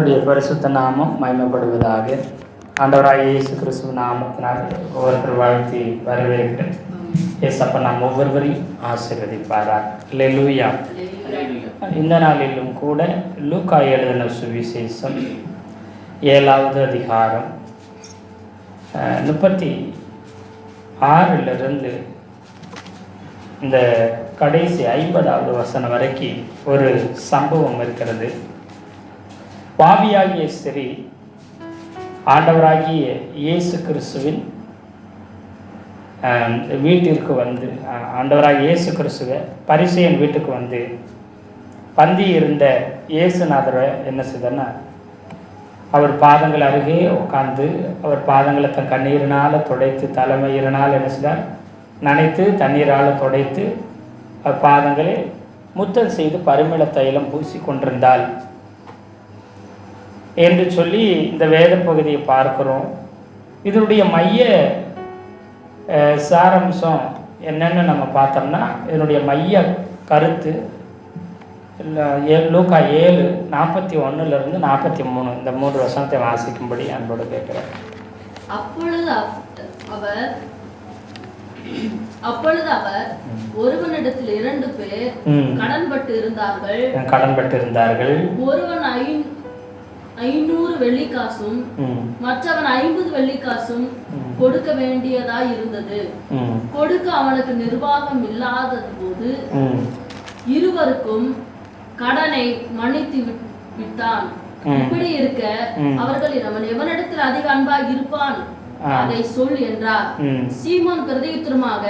கர்த்தருடைய பரிசுத்த நாமம் மகிமைப்படுவதாக. ஆண்டவராகிய இயேசு கிறிஸ்துவ நாமத்தினால் ஒவ்வொருத்தர் வாழ்த்தி வரவேற்கிறேன். ஏசப்பா நாம் ஒவ்வொருவரையும் ஆசீர்வதிப்பாரார். அல்லேலூயா. இந்த நாளிலும் கூட லூக்கா எழுதின சுவிசேஷம் 7வது அதிகாரம் 36 இந்த கடைசி 50வது வசனம் வரைக்கும் ஒரு சம்பவம் இருக்கிறது. பாவியாகிய ஸ்திரீ ஆண்டவராகிய இயேசு கிறிஸ்துவின் வீட்டிற்கு வந்து, ஆண்டவராகிய இயேசு கிறிஸ்துவ பரிசேயன் வீட்டுக்கு வந்து பந்தி இருந்த இயேசுநாதரை என்ன செய்தன்னா, அவர் பாதங்கள் அருகே உட்கார்ந்து அவர் பாதங்களை தன் கண்ணீரினால் துடைத்து, தலைமயிரினால் என்ன செய்தார், நனைத்து தண்ணீரால் துடைத்து அவர் பாதங்களை முத்தம் செய்து பரிமள தைலம் பூசி கொண்டிருந்தாள் என்று சொல்லி இந்த வேத பகுதியை பார்க்கிறோம். இதனுடைய மைய சாரம்சம் என்னன்னு நம்ம பார்த்தோம்னா, இதனுடைய மைய கருத்து லூக்கா 7:41 43 இந்த 3 வசனத்தை வாசிக்கும்படி அன்போடு கேட்கிறேன். அப்பொழுது அவர் ஒருவனிடத்தில் 2 பேர் கடன்பட்டு இருந்தார்கள். ஒருவன் 500 வெள்ளிக்காசும் மற்றவன் 50 வெள்ளிக்காசும் கொடுக்க வேண்டியதாய் இருந்தது. கொடுக்க அவனுக்கு நிர்வாகம் இல்லாதது போது இருவருக்கும் கடனை மன்னித்து விட்டான். இப்படி இருக்க அவர்கள் அவன் எவனிடத்தில் அதிக அன்பாக இருப்பான் அதை சொல் என்றார். சீமோன் பிரதியுத்தரமாக,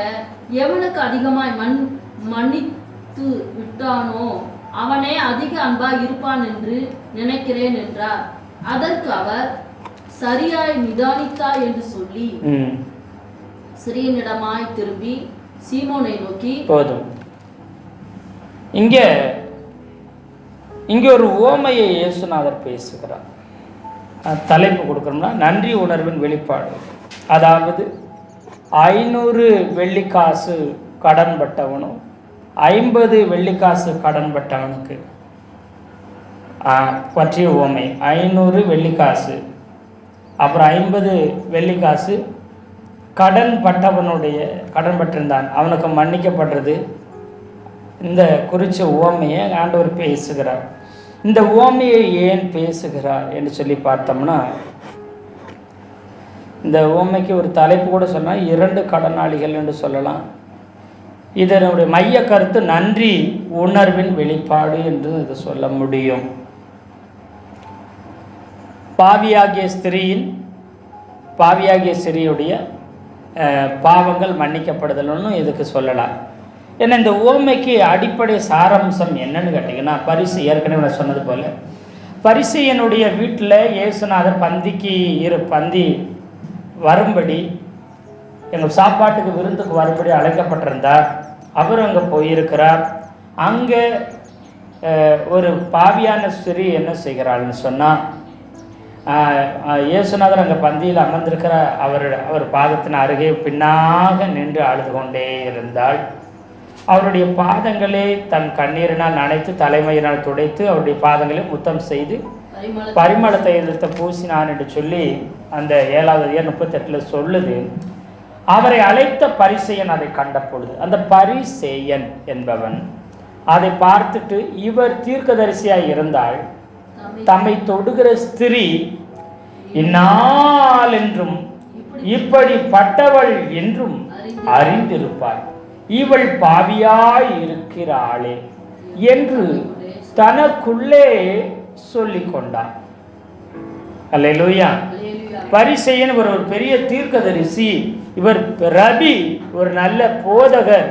எவனுக்கு அதிகமாய் மன்னித்து விட்டானோ அவனே அதிக அன்பாய் இருப்பான் என்று நினைக்கிறேன் என்றார். அதற்கு அவர், சரியாய் நிதானித்தாய் என்று சொல்லி சிறியனிடமாய் திரும்பி சீமோனை நோக்கி, போதும். இங்கே ஒரு உவமையை இயேசுநாதர் பேசுகிறார். தலைப்பு கொடுக்கணும்னா நன்றி உணர்வின் வெளிப்பாடு. அதாவது 500 வெள்ளிக்காசு கடன் பட்டவனும் 50 வெள்ளிக்காசு கடன் பட்டவனுக்கு பற்றிய உவமை. 500 வெள்ளிக்காசு அப்புறம் 50 வெள்ளிக்காசு கடன் பட்டிருந்தான், அவனுக்கு மன்னிக்கப்படுறது. இந்த குறித்த உவமையை ஆண்டவர் பேசுகிறார். இந்த உவமையை ஏன் பேசுகிறார் என்று சொல்லி பார்த்தோம்னா, இந்த உவமைக்கு ஒரு தலைப்பு கூட சொன்னால் 2 கடனாளிகள் என்று சொல்லலாம். இதனுடைய மைய கருத்து நன்றி உணர்வின் வெளிப்பாடு என்று இது சொல்ல முடியும். பாவியாகிய ஸ்திரீயுடைய பாவங்கள் மன்னிக்கப்படுதல்னு இதுக்கு சொல்லலாம். ஏன்னா இந்த உவமைக்கு அடிப்படை சாராம்சம் என்னன்னு கேட்டிங்கன்னா, ஏற்கனவே நான் சொன்னது போல் பரிசேயனுடைய வீட்டில் இயேசுநாதர் பந்தி வரும்படி, எங்கள் சாப்பாட்டுக்கு விருந்துக்கு வரும்படி அழைக்கப்பட்டிருந்தார். அவர் அங்கே போயிருக்கிறார். அங்கே ஒரு பாவியான ஸ்திரீ என்ன செய்கிறாள்னு சொன்னால், இயேசுநாதர் அங்கே பந்தியில் அமர்ந்திருக்கிற அவர் பாதத்தின் அருகே பின்னாக நின்று அழுது கொண்டே இருந்தாள். அவருடைய பாதங்களை தன் கண்ணீரினால் நனைத்து தலைமையினால் துடைத்து அவருடைய பாதங்களை முத்தம் செய்து பரிமள தைலத்தை பூசினான் என்று சொல்லி அந்த 7வது அதிகாரம் 38 சொல்லுது. அவரை அழைத்த பரிசேயன் அதை கண்ட பொழுது, அந்த பரிசேயன் என்பவன் அதை பார்த்துட்டு, இவர் தீர்க்கதரிசியாய் இருந்தால் தம்மை தொடுகிற ஸ்திரீ இந்நாள் என்றும் இப்படிப்பட்டவள் என்றும் அறிந்திருப்பாள், இவள் பாவியாய் இருக்கிறாளே என்று தனக்குள்ளே சொல்லிக் கொண்டான். அல்லேலூயா. பரிசேயன் ஒரு பெரிய தீர்க்கதரிசி, இவர் ரபி, ஒரு நல்ல போதகர்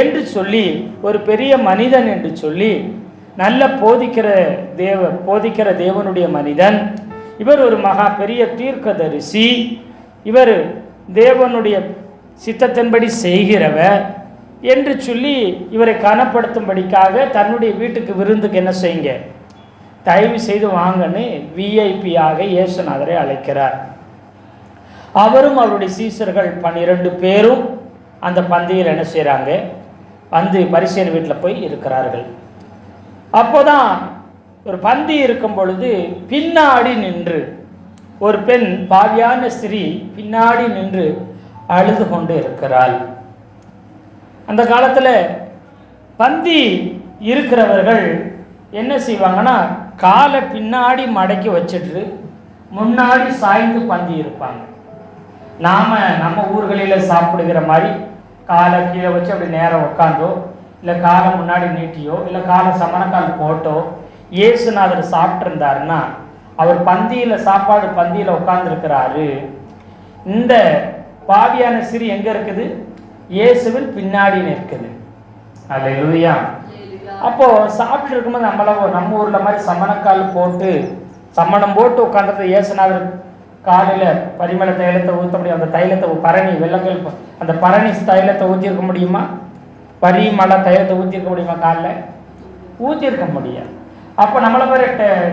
என்று சொல்லி, ஒரு பெரிய மனிதன் என்று சொல்லி, நல்ல போதிக்கிற தேவனுடைய மனிதன், இவர் ஒரு மகா பெரிய தீர்க்கதரிசி, இவர் தேவனுடைய சித்தத்தின்படி செய்கிறவர் என்று சொல்லி இவரை கனப்படுத்தும்படிக்காக தன்னுடைய வீட்டுக்கு விருந்துக்கு என்ன செய்யுங்க, தயவு செய்து வாங்கன்னு விஐபியாக இயேசுநாதரை அழைக்கிறார். அவரும் அவருடைய சீசர்கள் 12 பேரும் அந்த பந்தியில் என்ன செய்கிறாங்க, வந்து பரிசேயன் வீட்டில் போய் இருக்கிறார்கள். அப்போதான் ஒரு பந்தி இருக்கும் பொழுது பின்னாடி நின்று ஒரு பெண், பாவியான ஸ்திரீ பின்னாடி நின்று அழுது கொண்டு இருக்கிறாள். அந்த காலத்தில் பந்தி இருக்கிறவர்கள் என்ன செய்வாங்கன்னா, காலை பின்னாடி மடக்கி வச்சுட்டு முன்னாடி சாய்ந்து பந்தி இருப்பாங்க. நம்ம ஊர்களில் சாப்பிடுகிற மாதிரி காலை கீழே வச்சு அப்படி நேரம் உட்காந்தோ, இல்லை காலை முன்னாடி நீட்டியோ, இல்லை காலை சமணக்கால் போட்டோ இயேசுநாதர் சாப்பிட்ருந்தாருன்னா, அவர் பந்தியில் சாப்பாடு பந்தியில் உட்கார்ந்துருக்கிறாரு. இந்த பாவியான ஸ்திரீ எங்கே இருக்குது? இயேசுவில் பின்னாடி நிற்குது. அல்லேலூயா. அப்போது சாப்பிட்டு இருக்கும்போது நம்ம ஊரில் மாதிரி சமணக்கால் போட்டு சம்மணம் போட்டு உட்காந்துட்டு இயேசுநாதர் காலையில் பரிமள தைலத்தை ஊற்ற முடியும். அந்த தைலத்தை பரணி வெள்ளங்கள் அந்த பரணி தைலத்தை ஊற்றிருக்க முடியுமா? பரிமள தைலத்தை ஊற்றிருக்க முடியுமா? காலில் ஊற்றிருக்க முடியாது. அப்போ நம்மளை மாதிரி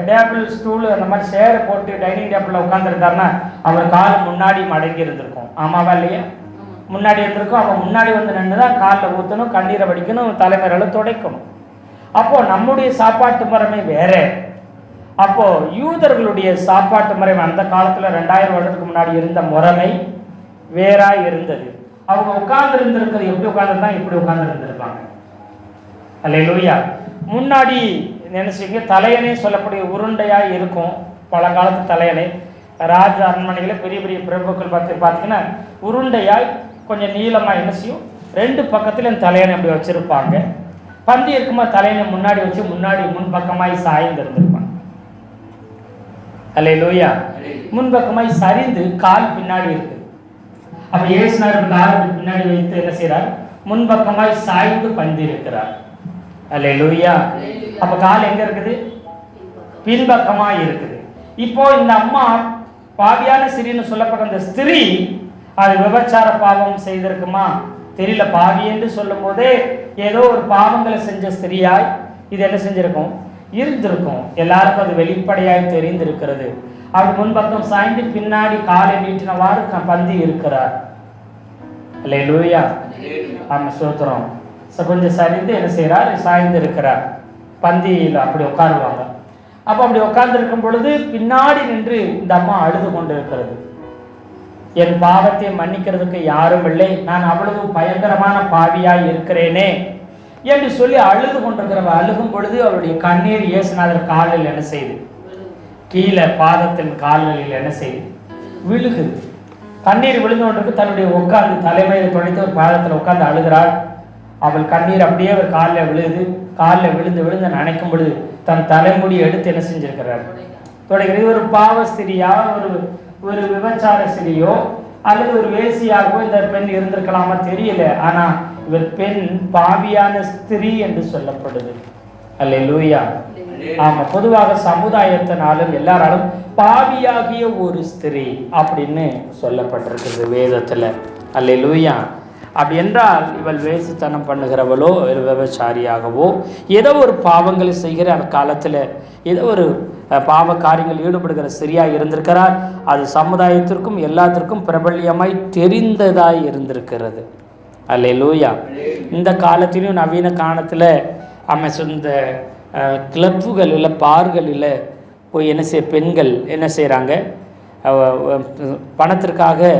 டேபிள் ஸ்டூலு அந்த மாதிரி சேரை போட்டு டைனிங் டேபிளில் உட்காந்துருந்தாருன்னா அவர் கால் முன்னாடி மடங்கி இருந்திருக்கும். ஆமாவா இல்லையா? முன்னாடி இருந்திருக்கும். அப்போ முன்னாடி வந்து நின்று தான் காலில் ஊற்றணும், கண்ணீரை வடிக்கணும், தலைமையில துடைக்கணும். அப்போது நம்முடைய சாப்பாட்டு முறைமை வேற. அப்போது யூதர்களுடைய சாப்பாட்டு முறை அந்த காலத்தில் 2000 வருடத்துக்கு முன்னாடி இருந்த முறைமை வேறாக இருந்தது. அவங்க உட்கார்ந்து இருந்திருக்கிறது எப்படி உட்காந்துருந்தா இப்படி உட்கார்ந்து இருந்திருப்பாங்க. அல்லேலூயா. முன்னாடி நினைச்சிங்க, தலையணை சொல்லக்கூடிய உருண்டையாக இருக்கும். பழங்காலத்து தலையணை ராஜ அரண்மனைகளில் பெரிய பெரிய பிரபுக்கள் பார்த்தீங்கன்னா உருண்டையாய் கொஞ்சம் நீளமாக என்ன செய்யும், 2 பக்கத்தில் தலையணை அப்படி வச்சுருப்பாங்க. பந்தி இருக்கும்போது தலையணை முன்னாடி வச்சு முன்னாடி முன்பக்கமாய் சாய்ந்து இருந்திருப்பாங்க. அல்லேலூயா. முன்பக்கமாய் சரிந்து கால் பின்னாடி இருக்கு. அப்ப இயேசுநாதர் கால் பின்னாடி வைத்து என்ன செய்யறார்? முன்பக்கமாய் சாய்ந்து பந்தி இருக்கிறார். அல்லேலூயா. அப்ப கால் எங்க இருக்குது? பின்பக்கமாய் இருக்குது. இப்போ இந்த அம்மா பாவியான ஸ்திரீன்னு சொல்லப்பட்ட அந்த ஸ்திரீ அது விபச்சார பாவம் செய்திருக்குமா தெரியல. பாவி என்று சொல்லும் போதே ஏதோ ஒரு பாவங்களை செஞ்ச ஸ்திரீயாய் இது என்ன செஞ்சிருக்கும்? இருந்திருக்கும். எல்லாருக்கும் அது வெளிப்படையாய் தெரிந்திருக்கிறது. அவர் முன்பக்கம் சாய்ந்து பின்னாடி காலை நீட்டினவாறு பந்தி இருக்கிறார். அல்லேலூயா. ஆமா, சோத்திரம். கொஞ்சம் சரிந்து என்ன செய்யறார்? சாய்ந்து இருக்கிறார். பந்தியில் அப்படி உட்காருவாங்க. அப்போ அப்படி உட்கார்ந்து இருக்கும் பொழுது பின்னாடி நின்று இந்த அம்மா அழுது கொண்டு இருக்கிறது. என் பாவத்தை மன்னிக்கிறதுக்கு யாரும் இல்லை, நான் அவ்வளவு பயங்கரமான பாவியாய் இருக்கிறேனே என்று சொல்லி அழுது கொண்டிருக்கிறவ அழுகும் பொழுது அவருடைய கண்ணீர் இயேசுநாதர் காலில் என்ன செய்யுது? கீழே பாதத்தின் காலில் என்ன செய்யுது? விழுகுது. கண்ணீர் விழுந்து கொண்டிருக்கு. தன்னுடைய உட்கார்ந்து தலைமையில் துடைத்து ஒரு பாதத்தில் உட்கார்ந்து அழுகிறாள். அவள் கண்ணீர் அப்படியே அவர் காலில் விழுது. காலில் விழுந்து விழுந்து நினைக்கும் பொழுது தன் தலைமுடி எடுத்து என்ன செஞ்சிருக்கிறார்? தொடங்கிறது. ஒரு பாவ ஸ்திரியா, ஒரு விபச்சார ஸ்திரியோ அல்லது ஒரு வேசியாகவோ இந்த பெண் இருந்திருக்கலாமா தெரியல. ஆனா இவர் பெண் பாவியான ஸ்திரீ என்று சொல்லப்படுது. அல்லேலூயா. ஆமா, பொதுவாக சமுதாயத்தினாலும் எல்லாராலும் பாவியாகிய ஒரு ஸ்திரீ அப்படின்னு சொல்லப்பட்டிருக்கிறது வேதத்துல. அல்லேலூயா. அப்படி என்றால் இவள் வேசித்தனம் பண்ணுகிறவளோ ஒரு விபச்சாரியாகவோ ஏதோ ஒரு பாவங்களை செய்கிற அந்த காலத்தில் ஏதோ ஒரு பாவ காரியங்கள் ஈடுபடுகிற ஸ்திரியாய் இருந்திருக்கிறார். அது சமுதாயத்திற்கும் எல்லாத்திற்கும் பிரபல்யமாய் தெரிந்ததாய் இருந்திருக்கிறது. அல்லேலூயா. இந்த காலத்திலும் நவீன காலத்தில் இந்த கிளப்புகளில் பார்களில் போய் என்ன பெண்கள் என்ன செய்கிறாங்க? பணத்திற்காக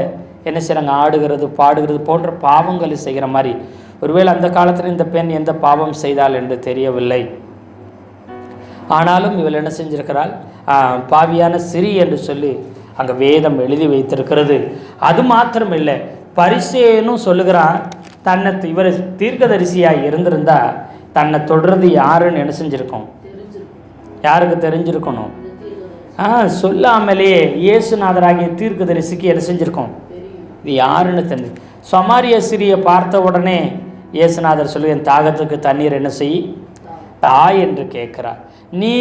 என்ன செய்கிறாங்க? ஆடுகிறது, பாடுகிறது போன்ற பாவங்களை செய்கிற மாதிரி. ஒருவேளை அந்த காலத்தில் இந்த பெண் எந்த பாவம் செய்தாள் என்று தெரியவில்லை. ஆனாலும் இவள் என்ன செஞ்சிருக்கிறாள்? பாவியான ஸ்திரீ என்று சொல்லி அங்கே வேதம் எழுதி வைத்திருக்கிறது. அது மாத்திரம் இல்லை, பரிசேயனும் சொல்லுகிறான், தன்னை இவர் தீர்க்கதரிசியாக இருந்திருந்தா தன்னை தொடர்ந்து யாருன்னு என்ன செஞ்சுருக்கோம்? யாருக்கு தெரிஞ்சிருக்கணும்? சொல்லாமலேயே இயேசுநாதராகிய தீர்க்கதரிசிக்கு என்ன செஞ்சுருக்கோம்? இது யாருன்னு தெரிஞ்சு. சமாரிய ஸ்திரியை பார்த்த உடனே இயேசுநாதர் சொல்லி, என் தாகத்துக்கு தண்ணீர் என்ன செய் தாய் என்று கேட்கிறார். நீ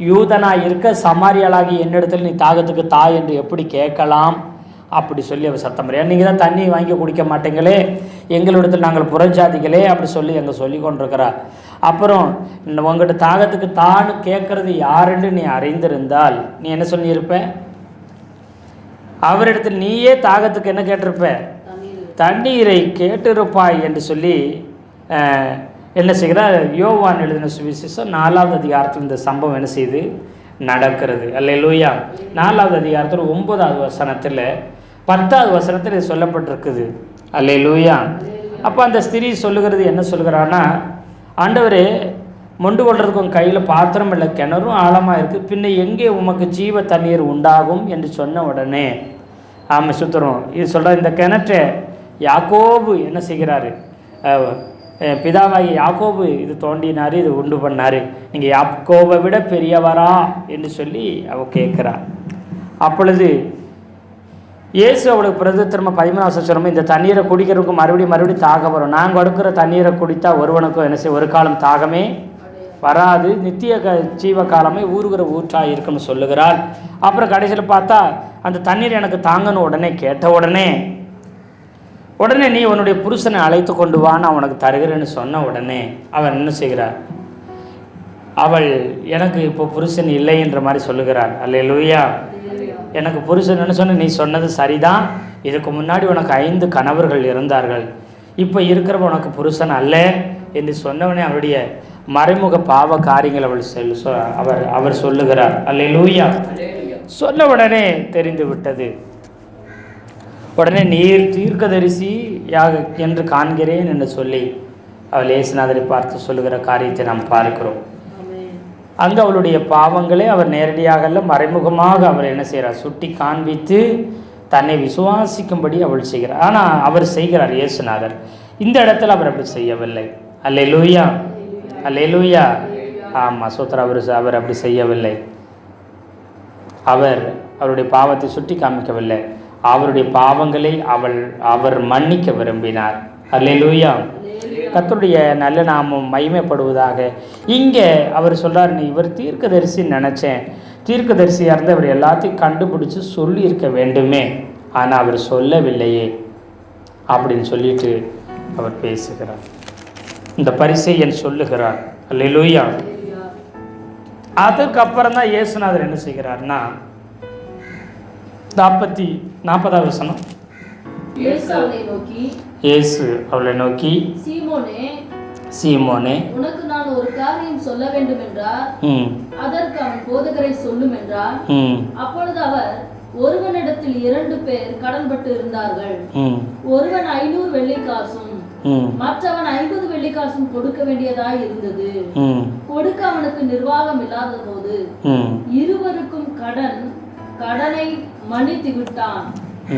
யூதனாக இருக்க சமாரியாளாகி என்னிடத்தில் நீ தாகத்துக்கு தாய் என்று எப்படி கேட்கலாம்? அப்படி சொல்லி அவர் சத்தம் முடியாது. நீங்கள் தான் தண்ணி வாங்கி குடிக்க மாட்டீங்களே, எங்களிடத்தில் நாங்கள் புறஜாதிகளே அப்படி சொல்லி அங்கே சொல்லி கொண்டிருக்கிறார். அப்புறம் உங்கள்கிட்ட தாகத்துக்கு தான்னு கேட்கறது யாருன்னு நீ அறிந்திருந்தால் நீ என்ன சொல்லியிருப்ப? அவரிடத்தில் நீயே தாகத்துக்கு என்ன கேட்டிருப்ப? தண்ணீரை கேட்டிருப்பாய் என்று சொல்லி என்ன செய்கிறார்? யோவான் எழுதின சுவிசேஷம் 4வது அதிகாரத்தில் இந்த சம்பவம் என்ன செய்யுது? நடக்கிறது. அல்லேலூயா. 4வது அதிகாரத்தில் 9வது வசனத்தில் 10வது வசனத்தில் இது சொல்லப்பட்டிருக்குது. அல்லேலூயா. அப்போ அந்த ஸ்திரீ சொல்லுகிறது என்ன சொல்லுகிறான்னா, ஆண்டவரே, மொண்டு கொள்றதுக்கு உங்கள் கையில் பாத்திரம் இல்லை, கிணறும் ஆழமாக இருக்குது, பின்ன எங்கே உமக்கு ஜீவ தண்ணீர் உண்டாகும் என்று சொன்ன உடனே, ஆமாம் சுத்தரும் இது சொல்கிற இந்த கிணற்றை யாக்கோபு என்ன செய்கிறாரு? பிதாவாகி யாக்கோபு இது தோண்டினார், இது உண்டு பண்ணார், நீங்கள் யாக்கோபை விட பெரியவரா என்று சொல்லி அவ கேட்குறா. அப்பொழுது இயேசு அவளுக்கு பிரதித்திரமா 13வது வசனம், இந்த தண்ணீரை குடிக்கிறதுக்கு மறுபடியும் தாக வரும். நாங்கள் கொடுக்குற தண்ணீரை குடித்தா ஒருவனுக்கும் என்ன செய்ய? ஒரு காலம் தாகமே வராது, நித்திய ஜீவ காலமே ஊறுகிற ஊற்றாக இருக்குன்னு சொல்லுகிறாள். அப்புறம் கடைசியில் பார்த்தா அந்த தண்ணீர் எனக்கு தாங்கன்னு உடனே கேட்ட உடனே நீ உன்னுடைய புருஷனை அழைத்து கொண்டு வான்னு அவனுக்கு தருகிறேன்னு சொன்ன உடனே அவன் என்ன செய்கிறார்? அவள் எனக்கு இப்போ புருஷன் இல்லை என்ற மாதிரி சொல்லுகிறாள். அல்லேலூயா. எனக்கு புருஷன் என்ன சொன்ன? நீ சொன்னது சரிதான், இதுக்கு முன்னாடி உனக்கு 5 கணவர்கள் இருந்தார்கள், இப்போ இருக்கிறவ உனக்கு புருஷன் அல்ல என்று சொன்னவனே அவருடைய மறைமுக பாவ காரியங்கள் அவர் சொல்லுகிறார். அல்லேலூயா. சொன்ன உடனே தெரிந்து விட்டது. உடனே நீர் தீர்க்கதரிசி என்று காண்கிறேன் என்று சொல்லி அவள் இயேசுநாதரை பார்த்து சொல்லுகிற காரியத்தை நாம் பார்க்கிறோம். அங்கே அவளுடைய பாவங்களை அவர் நேரடியாக அல்ல, மறைமுகமாக அவர் என்ன செய்கிறார்? சுட்டி காண்பித்து தன்னை விசுவாசிக்கும்படி அவள் செய்கிறார். ஆனால் அவர் செய்கிறார் இயேசுநாதர். இந்த இடத்துல அவர் அப்படி செய்யவில்லை. அல்லேலூயா. அல்லேலூயா. ஆமாம் சோத்ரா. அவர் அப்படி செய்யவில்லை. அவருடைய பாவத்தை சுட்டி காமிக்கவில்லை, அவருடைய பாவங்களை அவர் மன்னிக்க விரும்பினார். அல்லேலூயா. கர்த்தருடைய நல்ல நாமம் மகிமைப்படுவதாக. இங்கே அவர் சொல்கிறார், நீ இவர் தீர்க்கதரிசின்னு நினச்சேன், தீர்க்கதரிசியாக இருந்து அவர் எல்லாத்தையும் கண்டுபிடிச்சி சொல்லியிருக்க வேண்டுமே, ஆனால் அவர் சொல்லவில்லையே அப்படின்னு சொல்லிட்டு அவர் பேசுகிறார். இந்த பரிசேயன் சொல்லுகிறார். அல்லேலூயா. அதுக்கப்புறம் தான் இயேசுநாதர் என்ன செய்கிறார்னா 40வது வசனம், இயேசு அவளை நோக்கி, சீமோனே, உனக்கு நான் ஒரு காரியம் சொல்ல வேண்டும் என்றார். அதற்கு அவன் போதகரை சொல்லும் என்றார். அப்பொழுது அவர், ஒருவனிடத்தில் 2 பேர் கடன்பட்டு இருந்தார்கள், ஒருவன் 500 வெள்ளிக்காசும் மற்றவன் 50 வெள்ளிக்காசும் கொடுக்க வேண்டியதாய் இருந்தது. கொடுக்க அவனுக்கு நிர்வாகம் இல்லாத போது இருவருக்கும் கடனை மன்னித்து விட்டான்.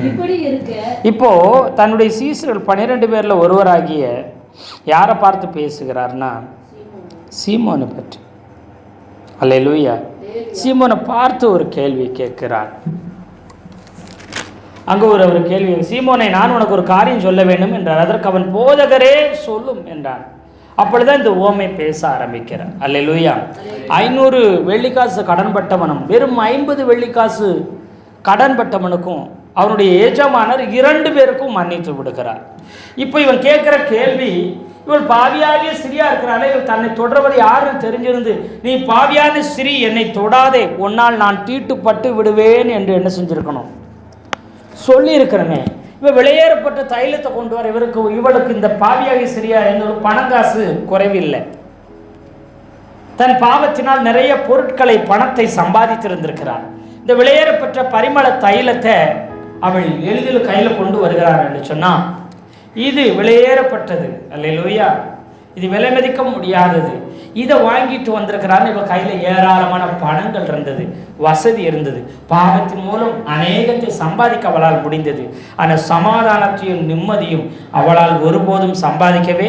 இப்படி இருக்க இப்போ தன்னுடைய சீசர்கள் 12 பேர்ல ஒருவராகிய யாரை பார்த்து பேசுகிறார்னா சீமோனை பற்றி. அல்லேலூயா. சீமோனை பார்த்து ஒரு கேள்வி கேட்கிறார். அங்கே ஒரு கேள்வி, சீமோனை, நான் உனக்கு ஒரு காரியம் சொல்ல வேண்டும் என்றார். அதற்கு அவன், போதகரே சொல்லும் என்றான். அப்பொழுதுதான் இந்த ஓமை பேச ஆரம்பிக்கிறார். அல்லேலூயா. 500 வெள்ளிக்காசு கடன்பட்டவனும் வெறும் 50 வெள்ளிக்காசு கடன்பட்டவனுக்கும் அவனுடைய எஜமானர் 2 பேருக்கும் மன்னித்து விடுகிறார். இப்போ இவன் கேட்குற கேள்வி, இவள் பாவியாகிய ஸ்திரியா இருக்கிறாளே, இவள் தன்னை தொடர்வது யாருன்னு தெரிஞ்சிருந்து, நீ பாவியான ஸ்திரீ, என்னை தொடாதே, உன்னால் நான் தீட்டுப்பட்டு விடுவேன் என்று என்ன செஞ்சிருக்கணும்? சொல்லி இருக்கிறமே. இவள் வெளியேறப்பட்ட தைலத்தை கொண்டு வர இவளுக்கு இந்த பாவியாகிய ஸ்திரியா எந்த பணங்காசு குறைவில்லை. தன் பாவத்தினால் நிறைய பொருட்களை, பணத்தை சம்பாதித்திருந்திருக்கிறார். இந்த வெளியேறப்பட்ட பரிமள தைலத்தை அவள் எளிதில் கையில் கொண்டு வருகிறார் என்று சொன்னால், இது வெளியேறப்பட்டது. அல்லேலூயா. இது விலை மதிக்க முடியாதது. இதை வாங்கிட்டு வந்திருக்கிறான்னு இவள் கையில் ஏராளமான பணங்கள் இருந்தது, வசதி இருந்தது. பாவத்தின் மூலம் அநேகத்தை சம்பாதிக்க அவளால் முடிந்தது. ஆனால் சமாதானத்தையும் நிம்மதியும் அவளால் ஒருபோதும் சம்பாதிக்கவே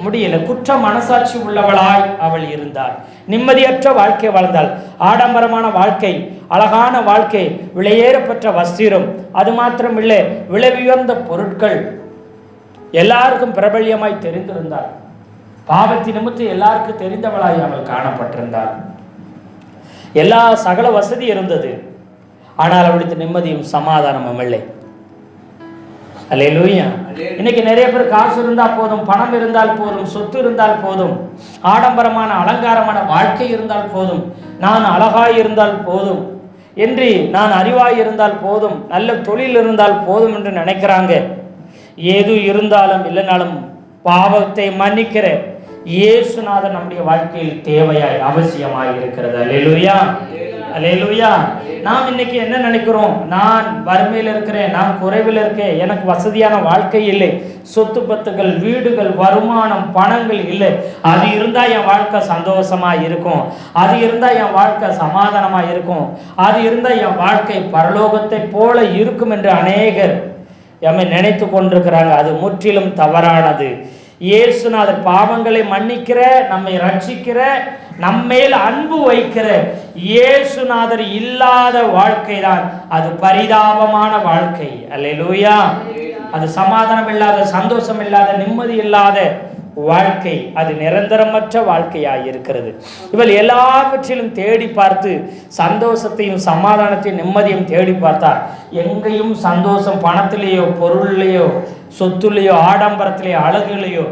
முடியல. குற்ற மனசாட்சி உள்ளவளாய் அவள் இருந்தாள். நிம்மதியற்ற வாழ்க்கை வாழ்ந்தாள். ஆடம்பரமான வாழ்க்கை, அழகான வாழ்க்கை, விலையேறப்பட்ட வஸ்திரம், அது மாத்திரமில்லை, விலை உயர்ந்த பொருட்கள், எல்லாருக்கும் பிரபல்யமாய் தெரிந்திருந்தாள். பாவத்தின் நிமித்தம் எல்லாருக்கும் தெரிந்தவளாய் அவள் காணப்பட்டிருந்தாள். எல்லா சகல வசதி இருந்தது, ஆனால் அவளுக்கு நிம்மதியும் சமாதானமும் இல்லை. அல்லேலூயா. இன்னைக்கு நிறைய பேர் காசு இருந்தால் போதும், பணம் இருந்தால் போதும், சொத்து இருந்தால் போதும், ஆடம்பரமான அலங்காரமான வாழ்க்கை இருந்தால் போதும், நான் அழகாய் இருந்தால் போதும் என்று, நான் அறிவாய் இருந்தால் போதும், நல்ல தொழில் இருந்தால் போதும் என்று நினைக்கிறாங்க. ஏது இருந்தாலும் இல்லைனாலும் பாவத்தை மன்னிக்கிற இயேசுநாதர் நம்முடைய வாழ்க்கையில் தேவையாய் அவசியமாய் இருக்கிறது. அல்லேலூயா, அல்லேலூயா. நாம் இன்னைக்கு என்ன நினைக்கிறோம்? நான் வறுமையில் இருக்கிறேன், நான் குறைவில் இருக்கேன், எனக்கு வசதியான வாழ்க்கை இல்லை, சொத்து பத்துகள், வீடுகள், வருமானம், பணங்கள் இல்லை, அது இருந்தால் என் வாழ்க்கை சந்தோஷமா இருக்கும், அது இருந்தால் என் வாழ்க்கை சமாதானமா இருக்கும், அது இருந்தால் என் வாழ்க்கை பரலோகத்தை போல இருக்கும் என்று அநேகர் எம்மை நினைத்து கொண்டிருக்கிறாங்க. அது முற்றிலும் தவறானது. இயேசுநாதர் பாவங்களை மன்னிக்கிற, நம்மை ரட்சிக்கிற, நம்மேல் அன்பு வைக்கிற இயேசுநாதர் இல்லாத வாழ்க்கை தான் அது பரிதாபமான வாழ்க்கை. அல்லேலூயா. அது சமாதானம் இல்லாத, சந்தோஷம் இல்லாத, நிம்மதி இல்லாத வாழ்க்கை, அது நிரந்தரமற்ற வாழ்க்கையாய் இருக்கிறது. இவள் எல்லாவற்றிலும் தேடி பார்த்து சந்தோஷத்தையும் சமாதானத்தையும் நிம்மதியும் தேடி பார்த்தா எங்கேயும் சந்தோஷம் பணத்திலேயோ பொருள்லையோ சொத்துலையோ ஆடம்பரத்திலேயோ அழகுலையோ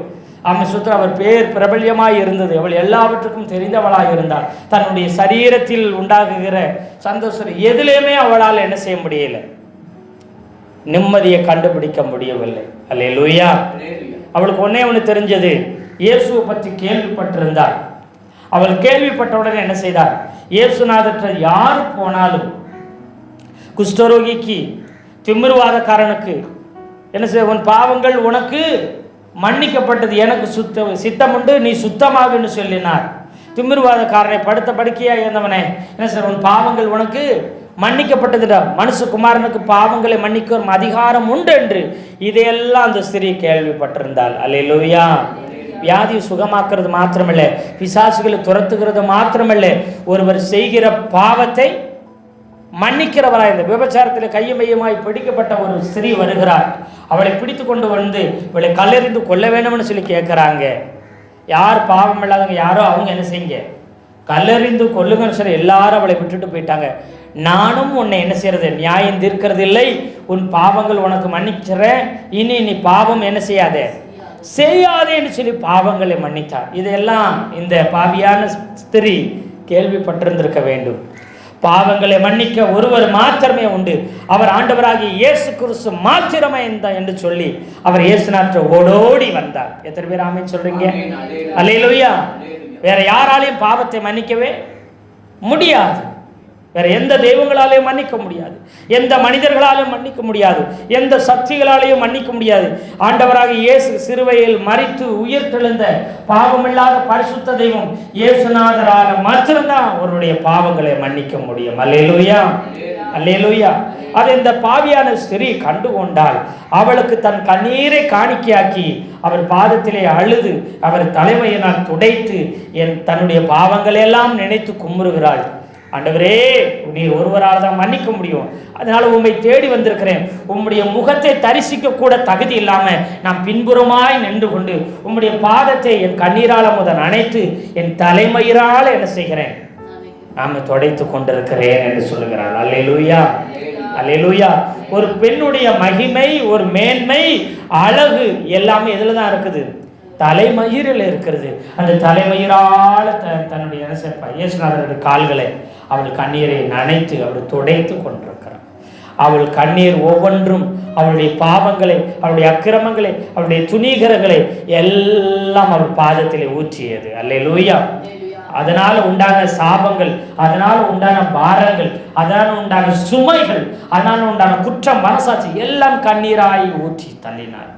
அவன் சுற்ற அவர் பேர் பிரபல்யமாய் இருந்தது. அவள் எல்லாவற்றுக்கும் தெரிந்தவளாய் இருந்தாள். தன்னுடைய சரீரத்தில் உண்டாகுகிற சந்தோஷம் எதிலேயுமே அவளால் என்ன செய்ய முடியல, நிம்மதியை கண்டுபிடிக்க முடியவில்லை. அல்லேலூயா. அவளுக்கு ஒன்னே ஒன்று தெரிஞ்சது, இயேசுவை பற்றி கேள்விப்பட்டிருந்தாள். அவள் கேள்விப்பட்டவுடனே என்ன செய்தார்? இயேசுநாதற்ற யார் போனாலும், குஷ்டரோகிக்கு, திமிர்வாதக்காரனுக்கு என்ன செய்ய, உன் பாவங்கள் உனக்கு மன்னிக்கப்பட்டது, எனக்கு சித்தம் உண்டு, நீ சுத்தமாகுன்னு சொல்லினார். திமிர்வாதக்காரனை படுத்த படுக்கையாக இருந்தவனே என்ன செய்ய, உன் பாவங்கள் உனக்கு மன்னிக்கப்பட்டதுடா, மனுஷகுமாரனுக்கு பாவங்களை மன்னிக்கும் அதிகாரம் உண்டு என்று இதையெல்லாம் அந்த ஸ்திரீ கேள்விப்பட்டிருந்தாள். அல்லேலூயா. வியாதியை சுகமாக்குறது மாத்திரமல்ல, பிசாசுகளை துரத்துகிறது மாத்திரமல்ல, ஒருவர் செய்கிற பாவத்தை மன்னிக்கிறவராய். இந்த விபச்சாரத்தில் கையும் மையமாய் பிடிக்கப்பட்ட ஒரு ஸ்திரீ வருகிறார். அவளை பிடித்து கொண்டு வந்து இவளை கல்லெறிந்து கொல்ல வேண்டும்னு சொல்லி கேட்குறாங்க. யார் பாவம் இல்லாதவங்க யாரோ அவங்க என்ன செய்யுங்க, கல்லெறிந்து கொல்லுங்கன்னு சொல்லி எல்லாரும் அவளை விட்டுட்டு போயிட்டாங்க. நானும் உன்னை என்ன செய்யறது, நியாயம் தீர்க்கிறது இல்லை, உன் பாவங்கள் உனக்கு மன்னிக்கிறேன், இனி நீ பாவம் என்ன செய்யாதே செய்யாதேன்னு சொல்லி பாவங்களை மன்னித்தார். இதெல்லாம் இந்த பாவியான ஸ்திரீ கேள்விப்பட்டிருந்திருக்க வேண்டும். பாவங்களை மன்னிக்க ஒருவர் மாத்திரமே உண்டு, அவர் ஆண்டவராகிய இயேசு கிறிஸ்து மாத்திரமே என்று சொல்லி அவர் இயேசுநாதர் ஓடோடி வந்தார். எத்தனை பேர் ஆமென் சொல்றீங்க? அல்லேலூயா. வேற யாராலையும் பாவத்தை மன்னிக்கவே முடியாது. வேற எந்த தெய்வங்களாலையும் மன்னிக்க முடியாது, எந்த மனிதர்களாலையும் மன்னிக்க முடியாது, எந்த சக்திகளாலையும் மன்னிக்க முடியாது. ஆண்டவராக இயேசு சிலுவையில் மரித்து உயிர்த்தெழுந்த பாவமில்லாத பரிசுத்த தெய்வம் இயேசுநாதரால மாத்திரம்தான் அவருடைய பாவங்களை மன்னிக்க முடியும். அல்லேலூயா, அல்லேலூயா. அதை இந்த பாவியான ஸ்திரீ கண்டு கொண்டால் அவளுக்கு தன் கண்ணீரை காணிக்கையாக்கி அவர் பாதத்திலே அழுது அவர் தலைமையினால் துடைத்து தன்னுடைய பாவங்களை எல்லாம் நினைத்து கும்பிடுகிறாள். ஆண்டவரே, நீர் ஒருவரால் தான் மன்னிக்க முடியும், அதனால உம்மை தேடி வந்திருக்கிறேன். உம்முடைய முகத்தை தரிசிக்க கூட தகுதி இல்லாம நான் பின்புறமாய் நின்று கொண்டு உம்முடைய பாதத்தை என் கண்ணீரால முதல் அணைத்து என் தலைமயிரால என்ன செய்கிறேன், நாம துடைத்து கொண்டிருக்கிறேன் என்று சொல்லுகிறாள். அல்லேலூயா, அல்லேலூயா. ஒரு பெண்ணுடைய மகிமை, ஒரு மேன்மை, அழகு எல்லாமே எதுல தான் இருக்குது? தலைமயிரில் இருக்கிறது. அந்த தலைமயிரால தன்னுடைய இயேசுநாதருடைய கால்களை அவள் கண்ணீரை நனைத்து அவள் துடைத்து கொண்டிருக்கிறார். அவள் கண்ணீர் ஒவ்வொன்றும் அவளுடைய பாவங்களை, அவளுடைய அக்கிரமங்களை, அவளுடைய துணிகரங்களை எல்லாம் அவள் பாதத்திலே ஊற்றியது. அல்லேலூயா. அதனால உண்டான சாபங்கள், அதனால உண்டான பாரங்கள், அதனால உண்டான சுமைகள், அதனால உண்டான குற்றம், மனசாட்சி எல்லாம் கண்ணீராய் ஊற்றி தள்ளினார்.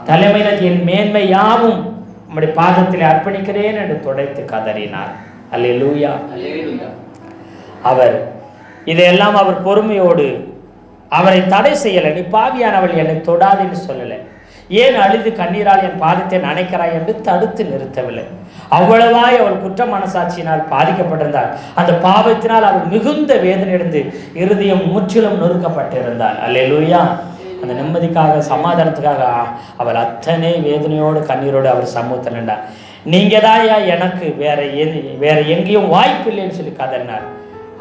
தலைமையில் என் மேன்மை யாவும் நம்முடைய பாதத்தில் அர்ப்பணிக்கிறேன் என்று துடைத்து கதறினார். அல்லேலூயா. அவர் இதையெல்லாம் அவர் பொறுமையோடு அவரை தடை செய்யலை. நீ பாவியானவள், என்னை தொடாதுன்னு சொல்லலை. ஏன் அழுது கண்ணீரால் என் பாதத்தை நனைக்கிறாய் என்று தடுத்து நிறுத்தவில்லை. அவ்வளவாய் அவள் குற்ற மனசாட்சியினால் பாதிக்கப்பட்டிருந்தாள். அந்த பாவத்தினால் அவள் மிகுந்த வேதனையடைந்து இருதயம் முற்றிலும் நொறுக்கப்பட்டிருந்தாள். அல்லேலூயா. அந்த நிம்மதிக்காக, சமாதானத்துக்காக அவள் அத்தனை வேதனையோடு கண்ணீரோடு அவர் சமூகத்தில் நின்றார். நீங்க தான் எனக்கு வேற எங்கேயும் வாய்ப்பு இல்லைன்னு சொல்லி கதறினார்.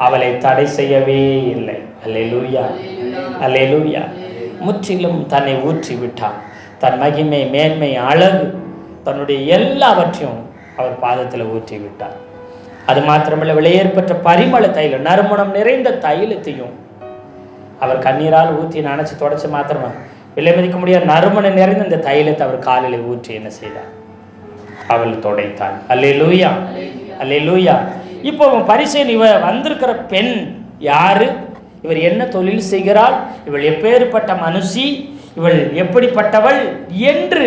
அவளை தடை செய்யவே இல்லை. அல்லேலூயா, அல்லேலூயா. முற்றிலும் தன்னை ஊற்றி விட்டார். தன் மகிமை, மேன்மை, அழகு, தன்னுடைய எல்லாவற்றையும் அவர் பாதத்தில் ஊற்றி விட்டார். அது மாத்திரமல்ல, வெளியேற்பட்ட பரிமள தைலம், நறுமணம் நிறைந்த தைலத்தையும் அவர் கண்ணீரால் ஊற்றி நனைச்சு தொடச்சி மாத்திரமா விலை மதிக்க முடியாத நறுமணம் நிறைந்த இந்த தைலத்தை அவர் காலில் ஊற்றி என்ன செய்தார்? அவள் துடைத்தாள். அல்லேலூயா, அல்லேலூயா. இப்போ பரிசேயன் இவ வந்திருக்கிற பெண் யாரு? இவர் என்ன தொழில் செய்கிறாள்? இவள் எப்பேற்பட்ட மனுஷி? இவள் எப்படிப்பட்டவள் என்று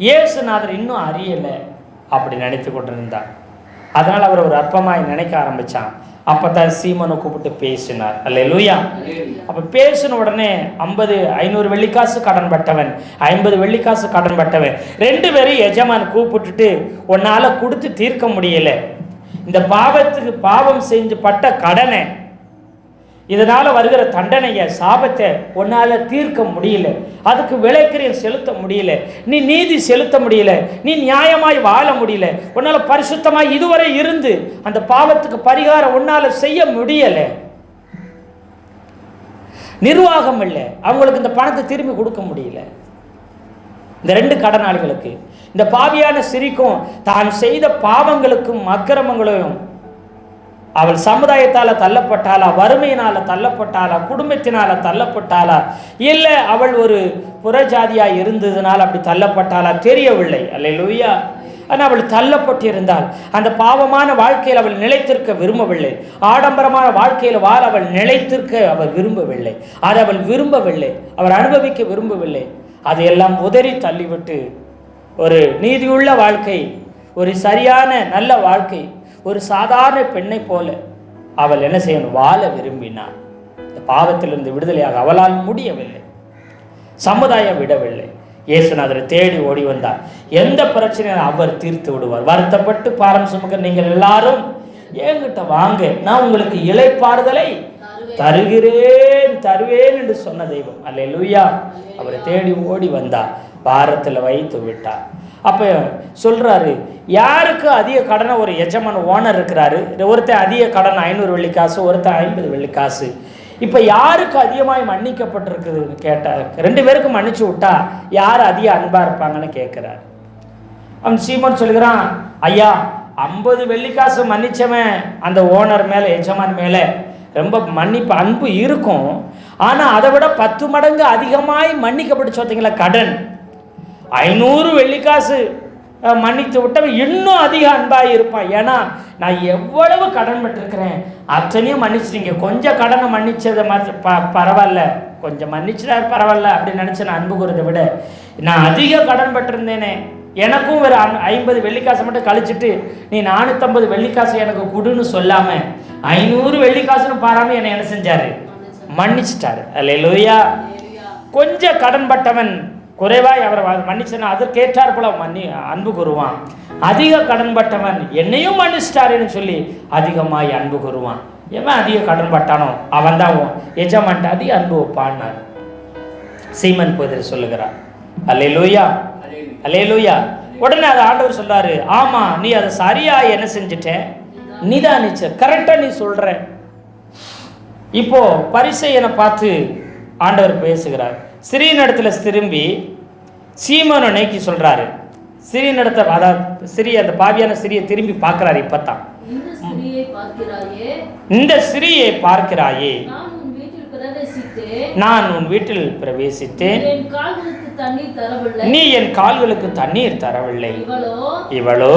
இயேசுநாதர் இன்னும் அறியலை அப்படி நினைத்து கொண்டிருந்தார். அதனால் அவர் ஒரு அற்பமாய் நினைக்க ஆரம்பித்தான். அப்போ தான் சீமனை கூப்பிட்டு பேசினார். அல்லேலூயா. அப்போ பேசின உடனே 500 வெள்ளிக்காசு கடன் பட்டவன், 50 வெள்ளிக்காசு கடன் பட்டவன் 2 பேரும் எஜமான் கூப்பிட்டுட்டு, உன்னால் கொடுத்து தீர்க்க முடியலை, இந்த பாவம் செஞ்சு பட்ட கடனை, இதனால் வருகிற தண்டனையை, சாபத்தை உன்னால் தீர்க்க முடியல, அதுக்கு விலைக்கிரியம் செலுத்த முடியல, நீ நீதி செலுத்த முடியல, நீ நியாயமாய் வாழ முடியல, உன்னால் பரிசுத்தமாய் இதுவரை இருந்து அந்த பாவத்துக்கு பரிகாரம் உன்னால் செய்ய முடியலை, நிர்வாகம் இல்லை, அவங்களுக்கு இந்த பணத்தை திரும்பி கொடுக்க முடியல. இந்த 2 கடனாளிகளுக்கு, இந்த பாவியான ஸ்திரீக்கும் தான் செய்த பாவங்களுக்கும் அக்கிரமங்களையும், அவள் சமுதாயத்தால் தள்ளப்பட்டாளா, வறுமையினால் தள்ளப்பட்டாளா, குடும்பத்தினால் தள்ளப்பட்டாளா, இல்லை அவள் ஒரு புறஜாதியாக இருந்ததுனால் அப்படி தள்ளப்பட்டாளா தெரியவில்லை. அல்லேலூயா. ஆனால் அவள் தள்ளப்பட்டிருந்தாள். அந்த பாவமான வாழ்க்கையில் அவள் நிலைத்திருக்க விரும்பவில்லை. ஆடம்பரமான வாழ்க்கையில் வாழ அவள் நிலைத்திருக்க அவள் விரும்பவில்லை. அதை அவள் விரும்பவில்லை, அவர் அனுபவிக்க விரும்பவில்லை. அதையெல்லாம் உதறி தள்ளிவிட்டு ஒரு நீதியுள்ள வாழ்க்கை, ஒரு சரியான நல்ல வாழ்க்கை, ஒரு சாதாரண பெண்ணை போல அவள் என்ன செய்யணும்? வாழ விரும்பினாள். இந்த பாவத்திலிருந்து விடுதலையாக அவளால் முடியவில்லை. சமுதாயம் விடவில்லை. இயேசுநாதரை தேடி ஓடி வந்தார். எந்த பிரச்சனையும் அவர் தீர்த்து விடுவார். வருத்தப்பட்டு பாரம் சுமக்க நீங்கள் எல்லாரும் என்கிட்ட வாங்க, நான் உங்களுக்கு இளைப்பாறுதலை தருவேன் என்று சொன்ன தெய்வம். அல்லேலூயா. அவரை தேடி ஓடி வந்தார், பாரத்தில் வைத்து விட்டார். அப்போ சொல்கிறாரு, யாருக்கு அதிக கடனை? ஒரு எஜமான ஓனர் இருக்கிறாரு, ஒருத்தர் அதிக கடன் 500 வெள்ளிக்காசு, ஒருத்தர் 50 வெள்ளிக்காசு. இப்போ யாருக்கு அதிகமாக மன்னிக்கப்பட்டிருக்குதுன்னு கேட்டார். 2 பேருக்கு மன்னிச்சு விட்டா யார் அதிக அன்பாக இருப்பாங்கன்னு கேட்குறாரு. அவன் சீமோன் சொல்கிறான், ஐயா 50 வெள்ளிக்காசு மன்னிச்சவன் அந்த ஓனர் மேலே, எஜமான் மேலே ரொம்ப மன்னிப்பு அன்பு இருக்கும். ஆனால் அதை விட 10 மடங்கு அதிகமாய் மன்னிக்கப்பட்டு சொத்தீங்களா கடன். 500 வெள்ளிக்காசு மன்னித்து விட்டவன் இன்னும் அதிக அன்பாக இருப்பான். ஏன்னா நான் எவ்வளவு கடன் பட்டிருக்கிறேன் அத்தனையும் மன்னிச்சிட்டீங்க, கொஞ்சம் கடனை மன்னிச்சதை பரவாயில்ல, கொஞ்சம் மன்னிச்சிடாரு பரவாயில்ல அப்படின்னு நினச்சி நான் அன்பு கூறதை விட, நான் அதிக கடன் பட்டிருந்தேனே, எனக்கும் ஒரு 50 வெள்ளிக்காசை மட்டும் கழிச்சிட்டு நீ 450 வெள்ளிக்காசு எனக்கு கொடுன்னு சொல்லாமல் 500 வெள்ளிக்காசுன்னு பாராமல் என்னை என்ன செஞ்சாரு? மன்னிச்சிட்டாரு. அல்லேலூயா. கொஞ்சம் கடன் பட்டவன் குறைவாய் அவரை மன்னிச்சனா அதற்கேற்றார் போல அன்பு கூறுவான். அதிக கடன் பட்டவன் என்னையும் மன்னிச்சிட்டாருன்னு சொல்லி அதிகமாய் அன்பு கூறுவான். எவன் அதிக கடன் பட்டானோ அவன் தான் எஜமான்ட்ட அதிக அன்பு வைப்பான்னார் சீமன் பேதுரு சொல்லுகிறார். அல்லேலூயா, அல்லேலூயா. உடனே அதை ஆண்டவர் சொல்றாரு, ஆமா நீ அதை சரியா என்ன செஞ்சுட்ட, நிதானிச்ச, கரெக்டா நீ சொல்ற. இப்போ பரிசேயனை பார்த்து ஆண்டவர் பேசுகிறார். சிறியனிடத்துல திரும்பி சீமோனை நோக்கி சொல்றாரு. சிறியனிடத்தை, அதாவது சிறிய அந்த பாவியான சிறிய திரும்பி பார்க்கிறாரு. இப்பதான் இந்த சிறியை பார்க்கிறாயே, நான் உன் வீட்டில் பிரவேசித்தேன், நீ என் கால்களுக்கு தண்ணீர் தரவில்லை, இவளோ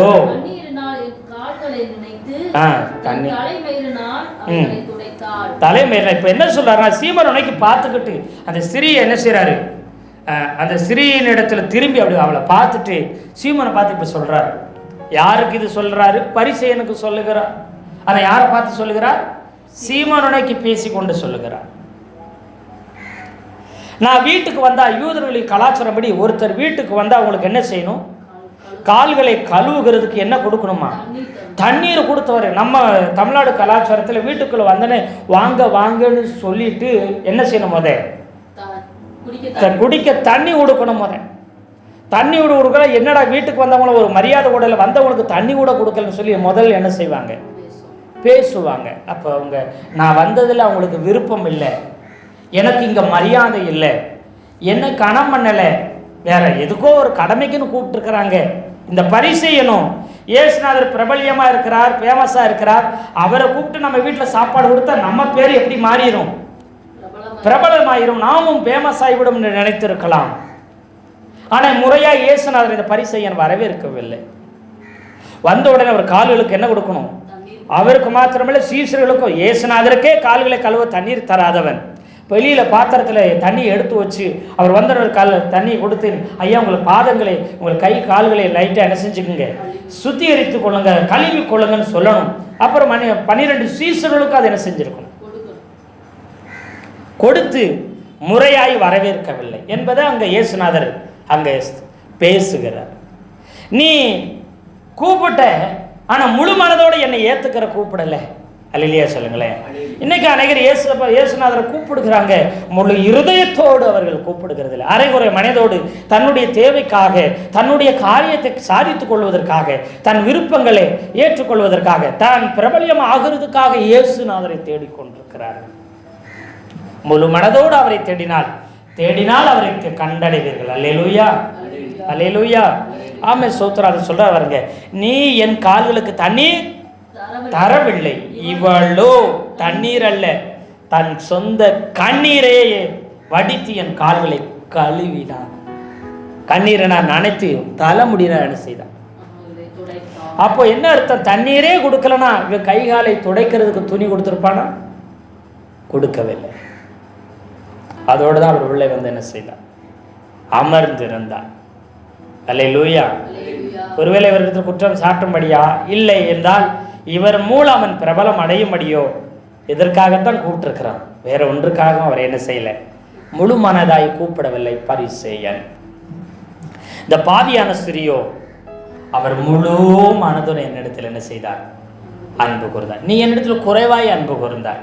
தலைமையில. இப்ப என்ன சொல்றாரு? சீமோன் உனக்கு பார்த்துக்கிட்டு அந்த சிறிய என்ன செய்யறாரு? அந்த சிறியின் இடத்துல திரும்பி அப்படி அவளை பார்த்துட்டு சீமோனை பார்த்து இப்ப சொல்றாரு. யாருக்கு இது சொல்றாரு? பரிசேயனுக்கு சொல்லுகிறார். ஆனா யாரை பார்த்து சொல்லுகிறார்? சீமோன் உனக்கு பேசி கொண்டு சொல்லுகிறார். நான் வீட்டுக்கு வந்தா, யூதர்களின் கலாச்சாரப்படி ஒருத்தர் வீட்டுக்கு வந்தா அவங்களுக்கு என்ன செய்யணும்? கால்களை கழுவுகிறதுக்கு என்ன கொடுக்கணுமா? தண்ணீர் கொடுத்தவர். நம்ம தமிழ்நாடு கலாச்சாரத்தில் வீட்டுக்குள்ள வந்தனே வாங்க வாங்கன்னு சொல்லிட்டு என்ன செய்யணும்? குடிக்க தண்ணி கொடுக்கணும். தண்ணி கூட கொடுக்கல. என்னடா வீட்டுக்கு வந்தவங்கள ஒரு மரியாதை கூட வந்தவங்களுக்கு தண்ணி கூட கொடுக்கலன்னு சொல்லி முதல்ல என்ன செய்வாங்க? பேசுவாங்க. அப்போ அவங்க நான் வந்ததில் அவங்களுக்கு விருப்பம் இல்லை, எனக்கு இங்கே மரியாதை இல்லை, என்ன கணம் பண்ணலை, வேற எதுக்கோ ஒரு கடமைக்குன்னு கூப்பிட்டுருக்கிறாங்க. இந்த பரிசேயனும் இயேசுநாதர் பிரபல்யமாக இருக்கிறார், ஃபேமஸாக இருக்கிறார், அவரை கூப்பிட்டு நம்ம வீட்டில் சாப்பாடு கொடுத்தா நம்ம பேர் எப்படி மாறிடும்? பிரபலமாயிரும், நாமும் ஃபேமஸ் ஆகிவிடும் என்று நினைத்திருக்கலாம். ஆனால் முறையாக இயேசுநாதர் இந்த பரிசேயன் வரவேற்கவில்லை. வந்த உடனே அவர் கால்களுக்கு என்ன கொடுக்கணும்? அவருக்கு மாத்திரமல்ல சீஷர்களுக்கும். இயேசுநாதருக்கே கால்களை கழுவ தண்ணீர் தராதவன் வெளியில் பாத்திரத்தில் தண்ணி எடுத்து வச்சு அவர் வந்தவர் தண்ணி கொடுத்து, ஐயா உங்களை பாதங்களை உங்கள் கை கால்களை லைட்டாக என்ன செஞ்சுக்குங்க, சுத்திகரித்து கொள்ளுங்க, கழுவி கொள்ளுங்கன்னு சொல்லணும். அப்புறம் 12 சீஷர்களுக்கும் அதை என்ன செஞ்சிருக்கணும்? கொடுத்து முறையாய் வரவேற்கவில்லை என்பதை அங்கே இயேசுநாதர் அங்கே பேசுகிறார். நீ கூப்பிட்ட, ஆனால் முழு மனதோடு என்னை ஏற்றுக்கிற கூப்பிடலை. அல்லேலூயா சொல்லுங்களேன். இன்னைக்கு அநேகர் இயேசுநாதரை கூப்பிடுகிறாங்க, முழு இருதயத்தோடு அவர்கள் கூப்பிடுகிறது இல்லை. அரைகுறை மனதோடு தன்னுடைய தேவைக்காக, தன்னுடைய காரியத்தை சாதித்துக் கொள்வதற்காக, தன் விருப்பங்களை ஏற்றுக்கொள்வதற்காக, தான் பிரபல்யம் ஆகிறதுக்காக இயேசுநாதரை தேடிக்கொண்டிருக்கிறார்கள். முழு மனதோடு அவரை தேடினால் அவரை கண்டடைவீர்கள். அல்லேலூயா, அல்லேலூயா, ஆமே சோத்ரா. அதை சொல்ற வருங்க, நீ என் கால்களுக்கு தண்ணீர் தரவில்லை, இவளோ தண்ணீர் அல்ல, தன் சொந்த கண்ணீரே வடித்து என் கால்களை கழுவினான். கண்ணீரை நான் நினைத்து தலைமுடியில என்ன செய்தான். அப்போ என்ன அர்த்தம்? தண்ணீரே கொடுக்கலனா இவன் கைகாலை துடைக்கிறதுக்கு துணி கொடுத்துருப்பானா? கொடுக்கவில்லை. அதோடு தான் அவர் உள்ளே வந்து என்ன செய்தார்? அமர்ந்திருந்தார். அல்லேலூயா. ஒருவேளை இவரிடத்தில் குற்றம் சாட்டும்படியா? இல்லை என்றால் இவர் மூலம் அவன் பிரபலம் அடையும்படியோ இதற்காகத்தான் கூப்பிட்டுருக்கிறான். வேற ஒன்றுக்காகவும் அவர் என்ன செய்யலை, முழு மனதாய் கூப்பிடவில்லை. பரிசேயன் இந்த பாவியான ஸ்திரியோ அவர் முழு மனதுடன் என்னிடத்தில் என்ன செய்தார்? அன்பு கூர்ந்தார். நீ என்னிடத்தில் குறைவாய் அன்பு கூர்ந்தார்.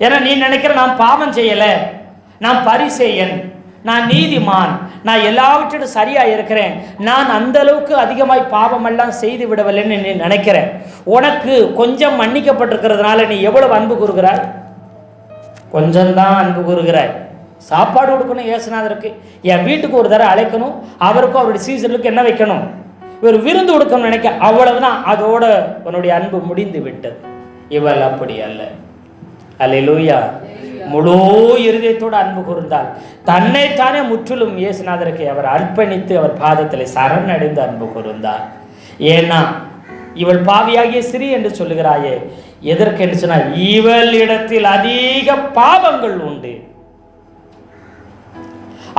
ஏன்னா நீ நினைக்கிற நான் பாவம் செய்யலை, நான் பரிசேயன், நான் நீதிமான், நான் எல்லாவற்றிலும் சரியா இருக்கிறேன், நான் அந்த அளவுக்கு அதிகமாய் பாவம் எல்லாம் செய்து விடவில்லைன்னு நீ நினைக்கிறேன். உனக்கு கொஞ்சம் மன்னிக்கப்பட்டிருக்கிறதுனால நீ எவ்வளவு அன்பு கூறுகிறாய்? கொஞ்சம்தான் அன்பு கூறுகிறாய். சாப்பாடு கொடுக்கணும் இயேசுநாதருக்கு, என் வீட்டுக்கு ஒரு தடவை அழைக்கணும், அவருக்கும் அவருடைய சீசனுக்கு என்ன வைக்கணும், ஒரு விருந்து கொடுக்கணும்னு நினைக்க, அவ்வளவுதான். அதோட உன்னுடைய அன்பு முடிந்து விட்டது. இவள் அப்படி அல்ல. அல்லேலூயா. முழு இருதயத்தோடு அன்பு கூர்ந்தால் தன்னைத்தானே முற்றிலும் இயேசுநாதருக்கு அவர் அர்ப்பணித்து அவர் பாதத்தில் சரணடைந்து அன்பு கூர்ந்தார். ஏன்னா இவள் பாவியாகிய ஸ்திரீ என்று சொல்லுகிறாயே, எதற்கு என்று சொன்னால் இவள் இடத்தில் அதிக பாவங்கள் உண்டு.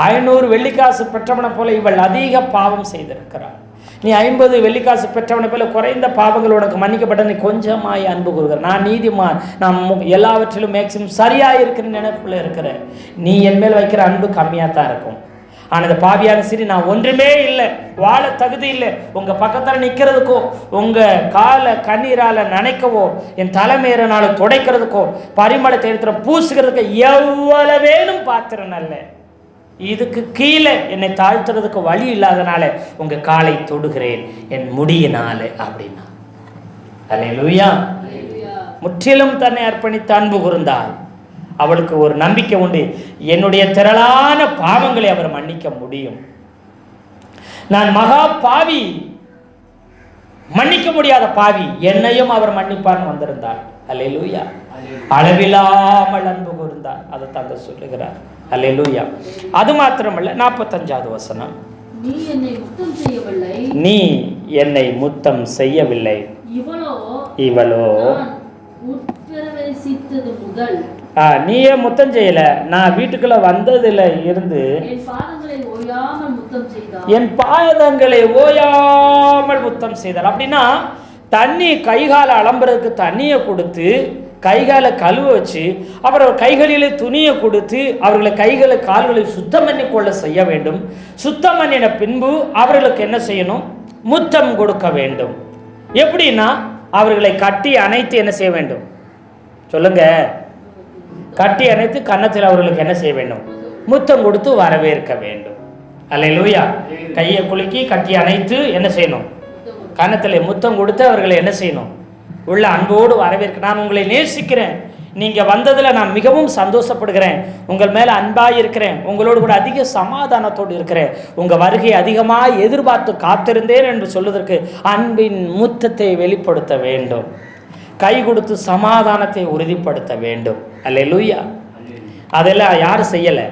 500 வெள்ளிக்காசு பெற்றவனை போல இவள் அதிக பாவம் செய்திருக்கிறாள். நீ 50 வெள்ளிக்காசு பெற்றவனை போல குறைந்த பாவங்கள் உனக்கு மன்னிக்கப்பட்ட, நீ கொஞ்சமாய் அன்பு கூறுகிற. நான் நீதிமான், நான் எல்லாவற்றிலும் மேக்சிமம் சரியாக இருக்கிற நினைப்புல இருக்கிற, நீ என் மேல் வைக்கிற அன்பு கம்மியாக தான் இருக்கும். ஆனால் இந்த பாவியான சரி நான் ஒன்றுமே இல்லை, வாழ தகுதி இல்லை, உங்கள் பக்கத்தில் நிற்கிறதுக்கோ, உங்கள் காலை கண்ணீரால் நினைக்கவோ, என் தலைமையினால துடைக்கிறதுக்கோ, பரிமளத்தை எடுத்துகிற பூசுகிறதுக்கு எவ்வளவேனும் பாத்திரம் அல்ல. இதுக்கு கீழே என்னை தாழ்த்துறதுக்கு வழி இல்லாதனால உங்கள் காலை தொடுகிறேன் என் முடியினால அப்படின்னா. அல்லேலூயா. முற்றிலும் தன்னை அர்ப்பணித்து அன்பு கூர்ந்தாள். அவளுக்கு ஒரு நம்பிக்கை உண்டு, என்னுடைய திரளான பாவங்களை அவர் மன்னிக்க முடியும். நான் மகா பாவி, மன்னிக்க முடியாத பாவி, என்னையும் அவர் மன்னிப்பார்னு வந்திருந்தார். அல்லேலூயா. அளவில்லாமல் அன்பு கூர்ந்தார். அதை தாங்க சொல்லுகிறார். அல்லேலூயா. அது மாத்திரமல்ல, 45வது வசனம், நீ என்னை முத்தம் செய்யவில்லை, இவளோ நீயே முத்தம் செய்யல, நான் வீட்டுக்குள்ள வந்ததுல இருந்து என் பாதங்களை ஓயாமல் முத்தம் செய்தார். அப்படின்னா தண்ணி கைகால அலம்புறதுக்கு தண்ணியை கொடுத்து கைகாலை கழுவ வச்சு, அப்புறம் கைகளிலே துணியை கொடுத்து அவர்களை கைகளை கால்களை சுத்தம் பண்ணி கொள்ள செய்ய வேண்டும். சுத்தம் பண்ணின பின்பு அவர்களுக்கு என்ன செய்யணும்? முத்தம் கொடுக்க வேண்டும். எப்படின்னா அவர்களை கட்டி அணைத்து என்ன செய்ய வேண்டும்? சொல்லுங்க. கட்டி அணைத்து கன்னத்தில் அவர்களுக்கு என்ன செய்ய வேண்டும்? முத்தம் கொடுத்து வரவேற்க வேண்டும். அல்லேலூயா. கையை குலுக்கி கட்டி அணைத்து என்ன செய்யணும்? கன்னத்தில் முத்தம் கொடுத்து அவர்களை என்ன செய்யணும்? உள்ள அன்போடு வரவேற்க. நான் உங்களை நேசிக்கிறேன், நீங்கள் வந்ததில் நான் மிகவும் சந்தோஷப்படுகிறேன், உங்கள் மேலே அன்பாக இருக்கிறேன், உங்களோடு கூட அதிக சமாதானத்தோடு இருக்கிறேன், உங்கள் வருகை அதிகமாக எதிர்பார்த்து காத்திருந்தேன் என்று சொல்வதற்கு அன்பின் முத்தத்தை வெளிப்படுத்த வேண்டும். கை கொடுத்து சமாதானத்தை உறுதிப்படுத்த வேண்டும். அல்லேலூயா. அதெல்லாம் யார் செய்யலை?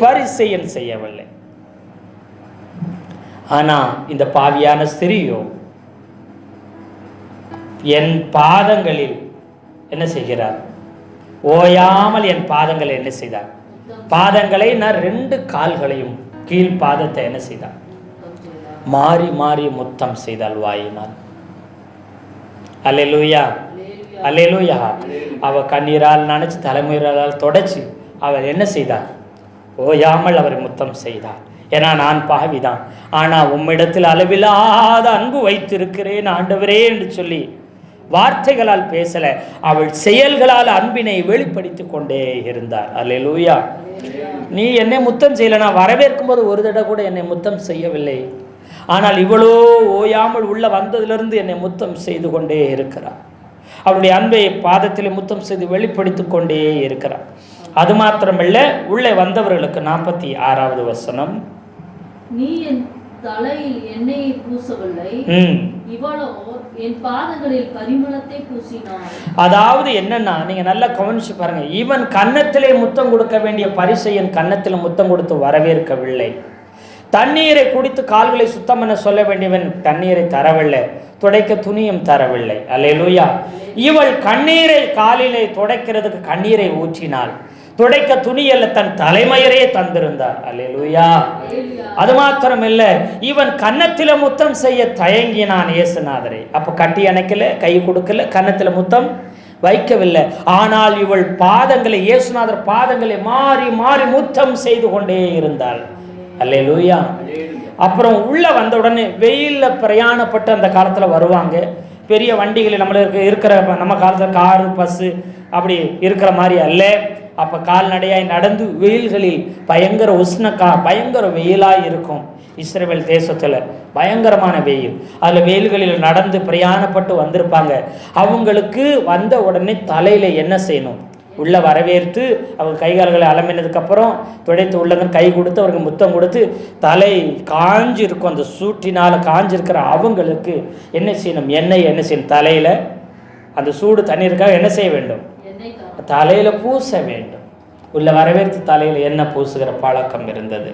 பரிசேயன் செய்யவில்லை. ஆனால் இந்த பாவியான ஸ்திரியோ என் பாதங்களில் என்ன செய்கிறார்? ஓயாமல் என் பாதங்களை என்ன செய்தார்? பாதங்களை நான் 2 கால்களையும் கீழ் பாதத்தை என்ன செய்தார்? மாறி மாறி முத்தம் செய்தால் வாயினால். அல்லேலூயா, அல்லேலூயா. அவ கண்ணீரால் நனைச்சு தலைமுறையால் தொடச்சு அவர் என்ன செய்தார்? ஓயாமல் அவரை முத்தம் செய்தார். ஏன்னா நான் பாவிதான், ஆனால் உம்மிடத்தில் அளவில்லாத அன்பு வைத்திருக்கிறேன் ஆண்டவரே என்று சொல்லி வார்த்தைகளால் பேசல, அவள் செயல்களால் அன்பினை வெளிப்படுத்தி கொண்டே இருந்தார். அல்லேலூயா. நீ என்னை முத்தம் செய்யல, நான் வரவேற்கும் போது ஒரு தடவை கூட என்னை முத்தம் செய்யவில்லை, ஆனால் இவ்வளோ ஓயாமல் உள்ள வந்ததிலிருந்து என்னை முத்தம் செய்து கொண்டே இருக்கிறார். அவருடைய அன்பை பாதத்தில் முத்தம் செய்து வெளிப்படுத்தி கொண்டே இருக்கிறார். அது மாத்திரமல்ல, உள்ளே வந்தவர்களுக்கு 46வது வசனம், நீ என் தலையில் எண்ணெயை பூசவில்லை, இவளோ என் பாதங்களில் பரிமளத்தை பூசினாள். அதாவது என்னன்னா, நீங்க நல்லா கவனிச்சு பாருங்க, இவன் கன்னத்திலே முத்தம் கொடுக்க வேண்டிய பரிசை என் கன்னத்தில் முத்தம் கொடுத்து வரவேற்கவில்லை. தண்ணீரை குடித்து கால்களை சுத்தம் பண்ண சொல்ல வேண்டியவன் தண்ணீரை தரவில்லை, துடைக்க துணியும் தரவில்லை. அல்லேலூயா. இவள் கண்ணீரை காலிலே துடைக்கிறதுக்கு கண்ணீரை ஊற்றினாள், துடைக்க துணியல்ல தன் தலைமயரே தந்திருந்தார். அல்லேலூயா. அது மாத்திரம் இல்ல, இவன் கன்னத்தில முத்தம் செய்ய தயங்கினான் இயேசுநாதரை. அப்ப கட்டி அணைக்கல, கை கொடுக்கல, கன்னத்தில முத்தம் வைக்கவில்லை. ஆனால் இவள் பாதங்களை, இயேசுநாதர் பாதங்களை மாறி மாறி முத்தம் செய்து கொண்டே இருந்தாள். அல்லேலூயா. அப்புறம் உள்ள வந்த உடனே வெயில்ல பிரயாணப்பட்டு அந்த காலத்துல வருவாங்க, பெரிய வண்டிகளில் நம்மளுக்கு இருக்கிற நம்ம காலத்தில் காரு பஸ்ஸு அப்படி இருக்கிற மாதிரி அல்ல. அப்போ கால்நடையாய் நடந்து வெயில்களில் பயங்கர பயங்கர வெயிலாக இருக்கும். இஸ்ரவேல் தேசத்தில் பயங்கரமான வெயில், அதில் வெயில்களில் நடந்து பிரயாணப்பட்டு வந்திருப்பாங்க. அவங்களுக்கு வந்த உடனே தலையில் என்ன செய்யணும்? உள்ள வரவேற்று அவங்க கைகால்களை அலம்பினதுக்கப்புறம் துடைத்து உள்ளங்க கை கொடுத்து அவருக்கு முத்தம் கொடுத்து, தலை காஞ்சிருக்கும், அந்த சூட்டினால் காஞ்சிருக்கிற அவங்களுக்கு என்ன செய்யணும்? எண்ணெய் என்ன செய்யணும்? தலையில் அந்த சூடு தண்ணீருக்காக என்ன செய்ய வேண்டும்? தலையில் பூச வேண்டும். உள்ள வரவேற்று தலையில் எண்ணெய் பூசுகிற பழக்கம் இருந்தது.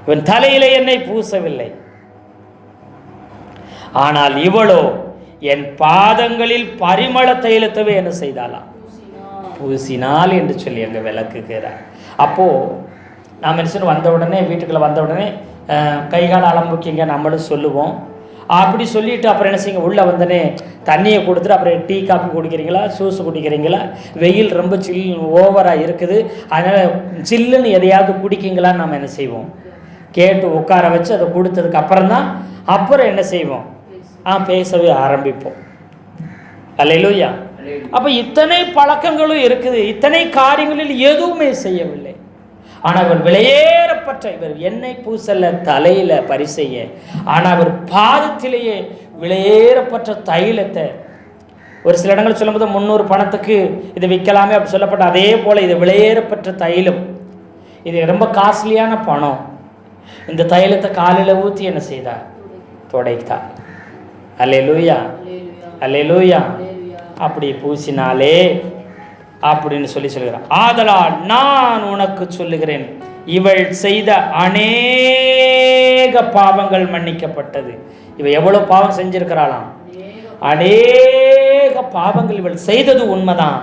இவன் தலையில எண்ணெய் பூசவில்லை, ஆனால் இவளோ என் பாதங்களில் பரிமள தைலத்தவே என்ன செய்தாலாம்? பூசினால் என்று சொல்லி அங்கே விளக்குகிறார். அப்போது நாம் என்ன வந்த உடனே, வீட்டுக்குள்ளே வந்த உடனே கைகால அலம்புக்கிங்க நம்மளும் சொல்லுவோம். அப்படி சொல்லிவிட்டு அப்புறம் என்ன செய்யுங்க? உள்ளே வந்தனே தண்ணியை கொடுத்துட்டு அப்புறம் டீ காஃபி குடிக்கிறீங்களா, ஜூஸ் குடிக்கிறீங்களா, வெயில் ரொம்ப ஓவராக இருக்குது அதனால் சில்லுன்னு எதையாவது குடிக்கிங்களான்னு நம்ம என்ன செய்வோம்? கேட்டு உட்கார வச்சு அதை கொடுத்ததுக்கு அப்புறம் என்ன செய்வோம்? பேசவே ஆரம்பிப்போம். அல்லேலூயா. அப்போ இத்தனை பழக்கங்களும் இருக்குது, இத்தனை காரியங்களில் எதுவுமே செய்யவில்லை. ஆனால் அவர் விலையேறப்பட்ட, இவர் எண்ணெய் பூசல தலையில பரிசெய்ய, ஆனால் அவர் பாதத்திலேயே விலையேறப்பட்ட தைலத்தை, ஒரு சில இடங்கள் சொல்லும்போது 300 பணத்துக்கு இதை விற்கலாமே அப்படி சொல்லப்பட்ட, அதே போல் இது விலையேறப்பட்ட தைலம், இது ரொம்ப காஸ்ட்லியான பணம். இந்த தைலத்தை காலில் ஊற்றி என்ன செய்தார்? துடைத்தார். அல்லேலூயா, அல்லேலூயா. அப்படி பூசினாலே அப்படின்னு சொல்லுகிறார். ஆதலால் நான் உனக்கு சொல்லுகிறேன், இவள் செய்த அநேக பாவங்கள் மன்னிக்கப்பட்டது. இவ எவ்வளவு பாவம் செஞ்சிருக்கிறாளாம்? அநேக பாவங்கள் இவள் செய்தது உண்மைதான்.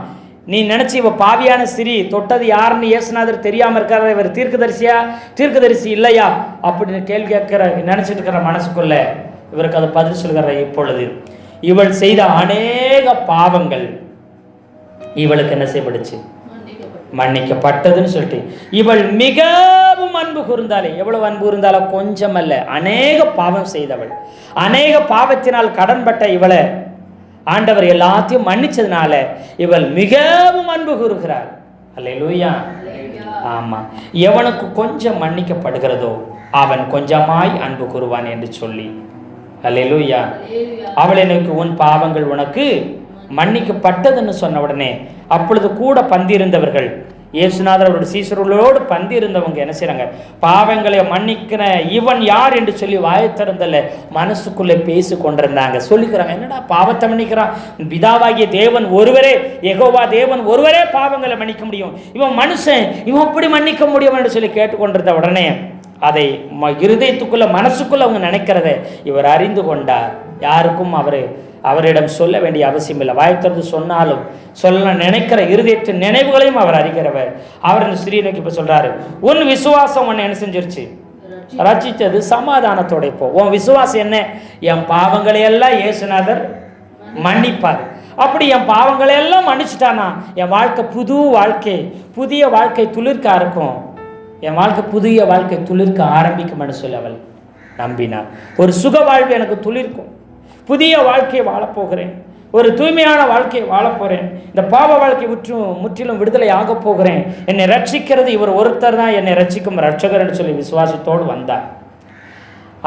நீ நினைச்சு இவ பாவியான ஸ்திரீ, தொட்டது யாருன்னு இயேசுநாதர் தெரியாம இருக்கிற, இவர் தீர்க்கதரிசியா தீர்க்கதரிசி இல்லையா அப்படின்னு கேள்வி கேட்கிற நினைச்சிட்டு இருக்கிற மனசுக்குள்ள இவருக்கு அதை பதில் சொல்கிற. இப்பொழுது இவள் செய்த அநேக பாவங்கள் இவளுக்கு என்ன செய்யப்படுச்சு? மன்னிக்கப்பட்டதுன்னு சொல்லிட்டு, இவள் மிகவும் அன்பு கூர்ந்தாலே, எவ்வளவு அன்பு இருந்தாலும் கொஞ்சம் அல்ல, அநேக பாவம் செய்தவள், அநேக பாவத்தினால் கடன்பட்ட இவளை ஆண்டவர் எல்லாத்தையும் மன்னிச்சதுனால இவள் மிகவும் அன்பு கூறுகிறாள். அல்லேலூயா. ஆமா, எவனுக்கு கொஞ்சம் மன்னிக்கப்படுகிறதோ அவன் கொஞ்சமாய் அன்பு கூறுவான் என்று சொல்லி, அல்லேலூயா. அவள் எனக்கு உன் பாவங்கள் உனக்கு மன்னிக்கப்பட்டதுன்னு சொன்ன உடனே, அப்பொழுது கூட பந்திருந்தவர்கள், இயேசுநாதர் அவருடைய சீசர்களோடு பந்திருந்தவங்க என்ன செய்றாங்க? பாவங்களை மன்னிக்கிற இவன் யார் என்று சொல்லி வாயத்திறந்தல மனசுக்குள்ளே பேசி கொண்டிருந்தாங்க. சொல்லிக்கிறாங்க, என்னடா பாவத்தை மன்னிக்கிறான்? பிதாவாகிய தேவன் ஒருவரே, யெகோவா தேவன் ஒருவரே பாவங்களை மன்னிக்க முடியும், இவன் மனுஷன், இவன் எப்படி மன்னிக்க முடியும் என்று சொல்லி கேட்டுக்கொண்டிருந்த உடனே அதை இருதயத்துக்குள்ள மனசுக்குள்ள அவங்க நினைக்கிறத இவர் அறிந்து கொண்டார். யாருக்கும் அவர் அவரிடம் சொல்ல வேண்டிய அவசியம் இல்லை. வாய்த்திறந்து சொன்னாலும் சொல்ல நினைக்கிற இருதயத்தின் நினைவுகளையும் அவர் அறிகிறவர். அவர் இந்த ஸ்திரீயை நோக்கி இப்போ சொல்றாரு, உன் விசுவாசம் உன்னை என்ன செஞ்சிருச்சு? ரட்சித்தது. சமாதானத்தோட இப்போ உன் விசுவாசம் என்ன? என் பாவங்களை எல்லாம் இயேசுநாதர் மன்னிப்பார். அப்படி என் பாவங்களை எல்லாம் மன்னிச்சுட்டானா என் வாழ்க்கை புதிய வாழ்க்கை துளிர்க்க இருக்கும். என் வாழ்க்கை புதிய வாழ்க்கை துளிர்க்க ஆரம்பிக்கும்னு சொல்லி அவள் நம்பினார். ஒரு சுக வாழ்வு எனக்கு துளிர்க்கும். புதிய வாழ்க்கையை வாழப்போகிறேன். ஒரு தூய்மையான வாழ்க்கையை வாழப்போகிறேன். இந்த பாவ வாழ்க்கை முற்றிலும் விடுதலை ஆக போகிறேன். என்னை ரட்சிக்கிறது இவர் ஒருத்தர் தான், என்னை ரட்சிக்கும் ரட்சகர் என்று சொல்லி விசுவாசத்தோடு வந்தார்.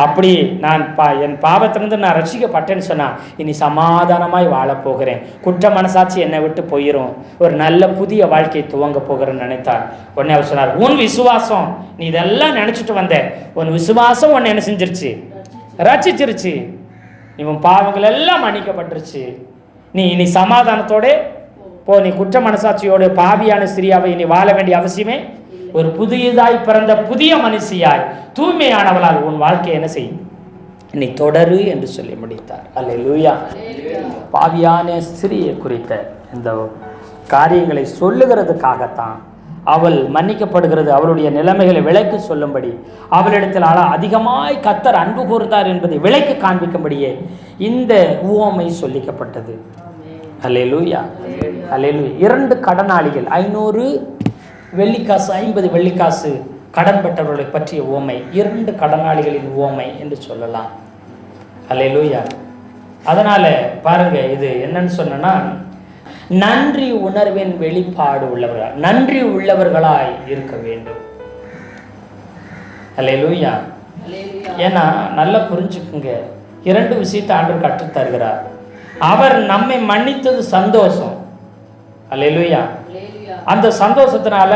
அப்படி நான் என் பாவத்திலிருந்து நான் ரட்சிக்கப்பட்டேன்னு சொன்னால் இனி சமாதானமாய் வாழப்போகிறேன். குற்ற மனசாட்சி என்னை விட்டு போயிடும். ஒரு நல்ல புதிய வாழ்க்கையை துவங்க போகிறேன்னு நினைத்தார். உடனே அவர் சொன்னார், உன் விசுவாசம், நீ இதெல்லாம் நினச்சிட்டு வந்த, உன் விசுவாசம் உன்னை என்ன செஞ்சிருச்சு? ரட்சிச்சிருச்சு. இவன் பாவங்கள் எல்லாம் மன்னிக்கப்பட்டுருச்சு. நீ இனி சமாதானத்தோட போ. நீ குற்ற மனசாட்சியோடு பாவியான ஸ்திரியாவை இனி வாழ வேண்டிய அவசியமே. ஒரு புதியதாய் பிறந்த புதிய மனுஷியாய் தூய்மையானவளால் உன் வாழ்க்கையை என்ன செய்யும்? நீ தொடரு என்று சொல்லி முடித்தார். அல்லேலூயா. பாவியான ஸ்திரியை குறித்த இந்த காரியங்களை சொல்லுகிறதுக்காகத்தான் அவள் மன்னிக்கப்படுகிறது. அவளுடைய நிலைமைகளை விளக்கி சொல்லும்படி, அவளிடத்தில் அதிகமாய் கர்த்தர் அன்பு கூர்ந்தார் என்பதை விளக்கி காண்பிக்கும்படியே இந்த உவமை சொல்லிக்கப்பட்டது. அல்லேலூயா, அல்லேலூயா. 2 கடனாளிகள் 500 வெள்ளிக்காசு 50 வெள்ளிக்காசு கடன் பெற்றவர்களை பற்றிய உவமை, 2 கடனாளிகளின் உவமை என்று சொல்லலாம். அல்லேலூயா. அதனால பாருங்க, இது என்னன்னு சொன்னா, நன்றி உணர்வின் வெளிப்பாடு உள்ளவர்கள், நன்றி உள்ளவர்களாய் இருக்க வேண்டும். அல்லேலூயா. ஏன்னா நல்லா புரிஞ்சுக்குங்க, 2 விஷயத்தை ஆண்டவர் கற்றுத் தருகிறார். அவர் நம்மை மன்னித்தது சந்தோஷம். அல்லேலூயா. அந்த சந்தோஷத்தினால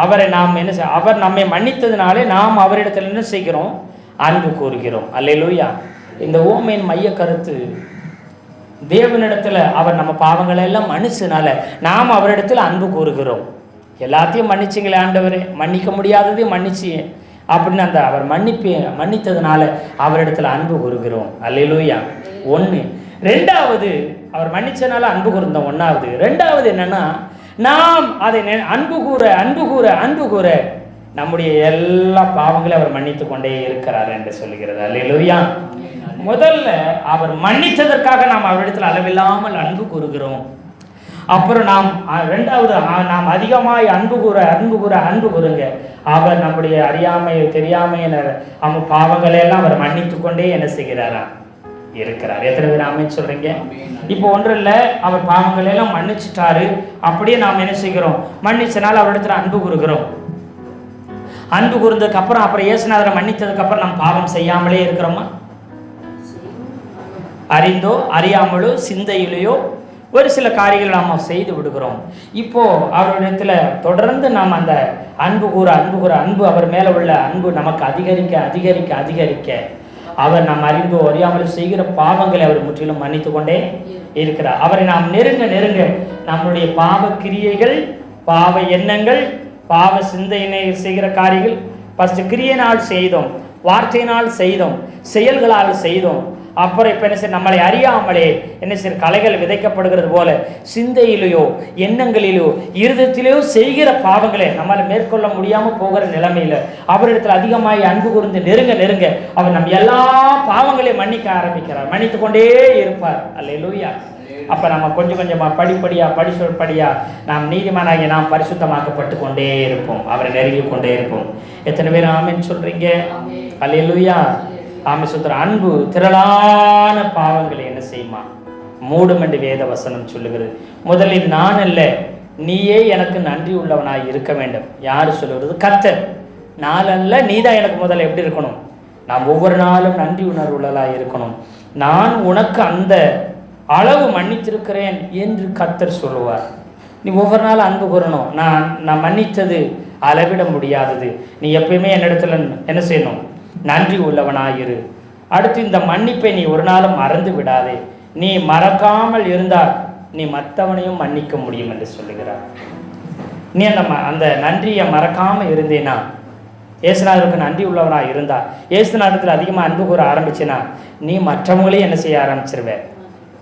அவரை நாம் என்ன செய்ய, அவர் நம்மை மன்னித்ததுனாலே நாம் அவரிடத்தில் என்ன செய்கிறோம்? அன்பு கூறுகிறோம். அல்லேலூயா. இந்த உவமையின் மைய கருத்து, தேவனிடத்தில் அவர் நம்ம பாவங்களை எல்லாம் மன்னிச்சதுனால நாம் அவரிடத்தில் அன்பு கூறுகிறோம். எல்லாத்தையும் மன்னிச்சிங்களே ஆண்டவரே, மன்னிக்க முடியாததையும் மன்னிச்சு அப்படின்னு அந்த அவர் மன்னித்ததுனால அவரிடத்தில் அன்பு கூறுகிறோம். அல்லேலூயா. 1. 2வது, அவர் மன்னிச்சதுனால அன்பு கூர்ந்தோம். 1வது. 2வது என்னன்னா, நாம் அதை அன்பு கூற நம்முடைய எல்லா பாவங்களையும் அவர் மன்னித்து கொண்டே இருக்கிறார் என்று சொல்லுகிறது. அல்லேலூயா. முதல்ல அவர் மன்னித்ததற்காக நாம் அவரிடத்தில் அளவில்லாமல் அன்பு கூறுகிறோம். அப்புறம் நாம் 2வது, நாம் அதிகமாய் அன்பு கூறுங்க. அவர் நம்முடைய அறியாமை தெரியாமை நம்ம பாவங்களை எல்லாம் அவர் மன்னித்து கொண்டே என்ன செய்கிறாரா இருக்கிறார். எத்தனை பேர் ஆமென் சொல்றீங்க? இப்போ ஒன்றும் இல்லை, அவர் பாவங்களை எல்லாம் மன்னிச்சுட்டாரு. அப்படியே நாம் என்ன செய்கிறோம்? மன்னிச்சனால அவரிடத்துல அன்பு கூறுகிறோம். அன்பு கூர்ந்ததுக்கு அப்புறம் இயேசுநாதரை மன்னித்ததுக்கு அப்புறம் நம்ம பாவம் செய்யாமலே இருக்கிறோமா? அறிந்தோ அறியாமலோ சிந்தையிலேயோ ஒரு சில காரியங்களை நாம் செய்து விடுகிறோம். இப்போ அவரிடத்துல தொடர்ந்து நாம் அந்த அன்பு அவர் மேல உள்ள அன்பு நமக்கு அதிகரிக்க அவர் நாம் அறிந்தோ அறியாமல் செய்கிற பாவங்களை அவர் முற்றிலும் மன்னித்து கொண்டே இருக்கிறார். அவரை நாம் நெருங்க நம்முடைய பாவ கிரியைகள், பாவ எண்ணங்கள், பாவ சிந்தையினை செய்கிற காரியங்கள் ஃபர்ஸ்ட் கிரியையினால் செய்தோம், வார்த்தையினால் செய்தோம், செயல்களால் செய்தோம். அப்புறம் இப்போ என்ன செய்ய, நம்மளை அறியாமலே என்ன செய்ய கலைகள் விதைக்கப்படுகிறது போல சிந்தையிலேயோ எண்ணங்களிலோ இருதயத்திலேயோ செய்கிற பாவங்களை நம்மளால் மேற்கொள்ள முடியாமல் போகிற நிலைமையில் அவரிடத்தில் அதிகமாகி அன்பு கூர்ந்து நெருங்க அவர் நம்ம எல்லா பாவங்களையும் மன்னிக்க ஆரம்பிக்கிறார், மன்னித்து கொண்டே இருப்பார். அல்லேலூயா. அப்போ நம்ம கொஞ்சமாக படிப்படியாக நாம் நீதிமானாகிய நாம் பரிசுத்தமாக்கப்பட்டு கொண்டே இருப்போம், அவரை நெருங்கி கொண்டே இருப்போம். எத்தனை பேர் ஆமென் சொல்றீங்க? அல்லேலூயா. ஆமென். அன்பு திரளான பாவங்களை என்ன செய்யுமா? மூடும் என்று வேத வசனம் சொல்லுகிறது. முதலில் நான் அல்ல, நீயே எனக்கு நன்றி உள்ளவனாய் இருக்க வேண்டும். யார் சொல்லுவது? கர்த்தர். நான் அல்ல, நீதான் எனக்கு முதல்ல எப்படி இருக்கணும்? நாம் ஒவ்வொரு நாளும் நன்றி உணர்வுள்ளவளாய் இருக்கணும். நான் உனக்கு அந்த அளவு மன்னித்திருக்கிறேன் என்று கர்த்தர் சொல்லுவார். நீ ஒவ்வொரு நாளும் அன்பு கூறணும். நான் மன்னித்தது அளவிட முடியாதது. நீ எப்பயுமே என்னிடத்துல என்ன செய்யணும்? நன்றி உள்ளவனாயிரு. அடுத்து இந்த மன்னிப்பை நீ ஒரு நாளும் மறந்து விடாதே. நீ மறக்காமல் இருந்தால் நீ மற்றவனையும் மன்னிக்க முடியும் என்று சொல்லுகிறார். நீ அந்த நன்றியை மறக்காமல் இருந்தேனா, இயேசுநாதருக்கு நன்றி உள்ளவனாக இருந்தா, இயேசுநாதத்தில் அதிகமாக அன்பு கூற ஆரம்பிச்சினா, நீ மற்றவங்களையும் என்ன செய்ய ஆரம்பிச்சிருவே?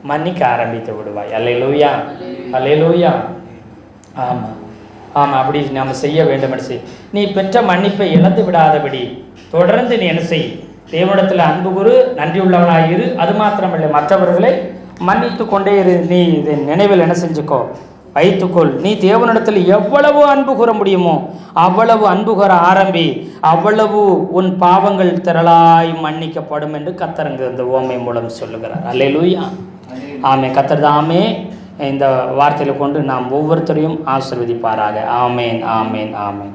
மன்னிக்க ஆரம்பித்து விடுவாய். அல்லேலூயா, அல்லேலூயா. ஆமாம் ஆமாம், அப்படி நாம் செய்ய வேண்டும் என்று செய். நீ பெற்ற மன்னிப்பை இழந்து விடாதபடி தொடர்ந்து நீ என்ன செய்? தேவனிடத்தில் அன்பு கூறு, நன்றியுள்ளவனாக இரு. அது மாத்திரமில்லை, மற்றவர்களை மன்னித்து கொண்டே இரு. நீ இதை நினைவில் என்ன செஞ்சுக்கோ, வைத்துக்கொள். நீ தேவனிடத்தில் எவ்வளவு அன்பு கூற முடியுமோ அவ்வளவு அன்பு கூற ஆரம்பி, அவ்வளவு உன் பாவங்கள் திரளாய் மன்னிக்கப்படும் என்று கர்த்தர் இந்த ஓமை மூலம் சொல்லுகிறார். அல்லேலூயா. ஆமே. கர்த்தர் தாமே இந்த வார்த்தையில் கொண்டு நாம் ஒவ்வொருத்தரையும் ஆசீர்வதிப்பாராக. ஆமேன், ஆமேன், ஆமேன்.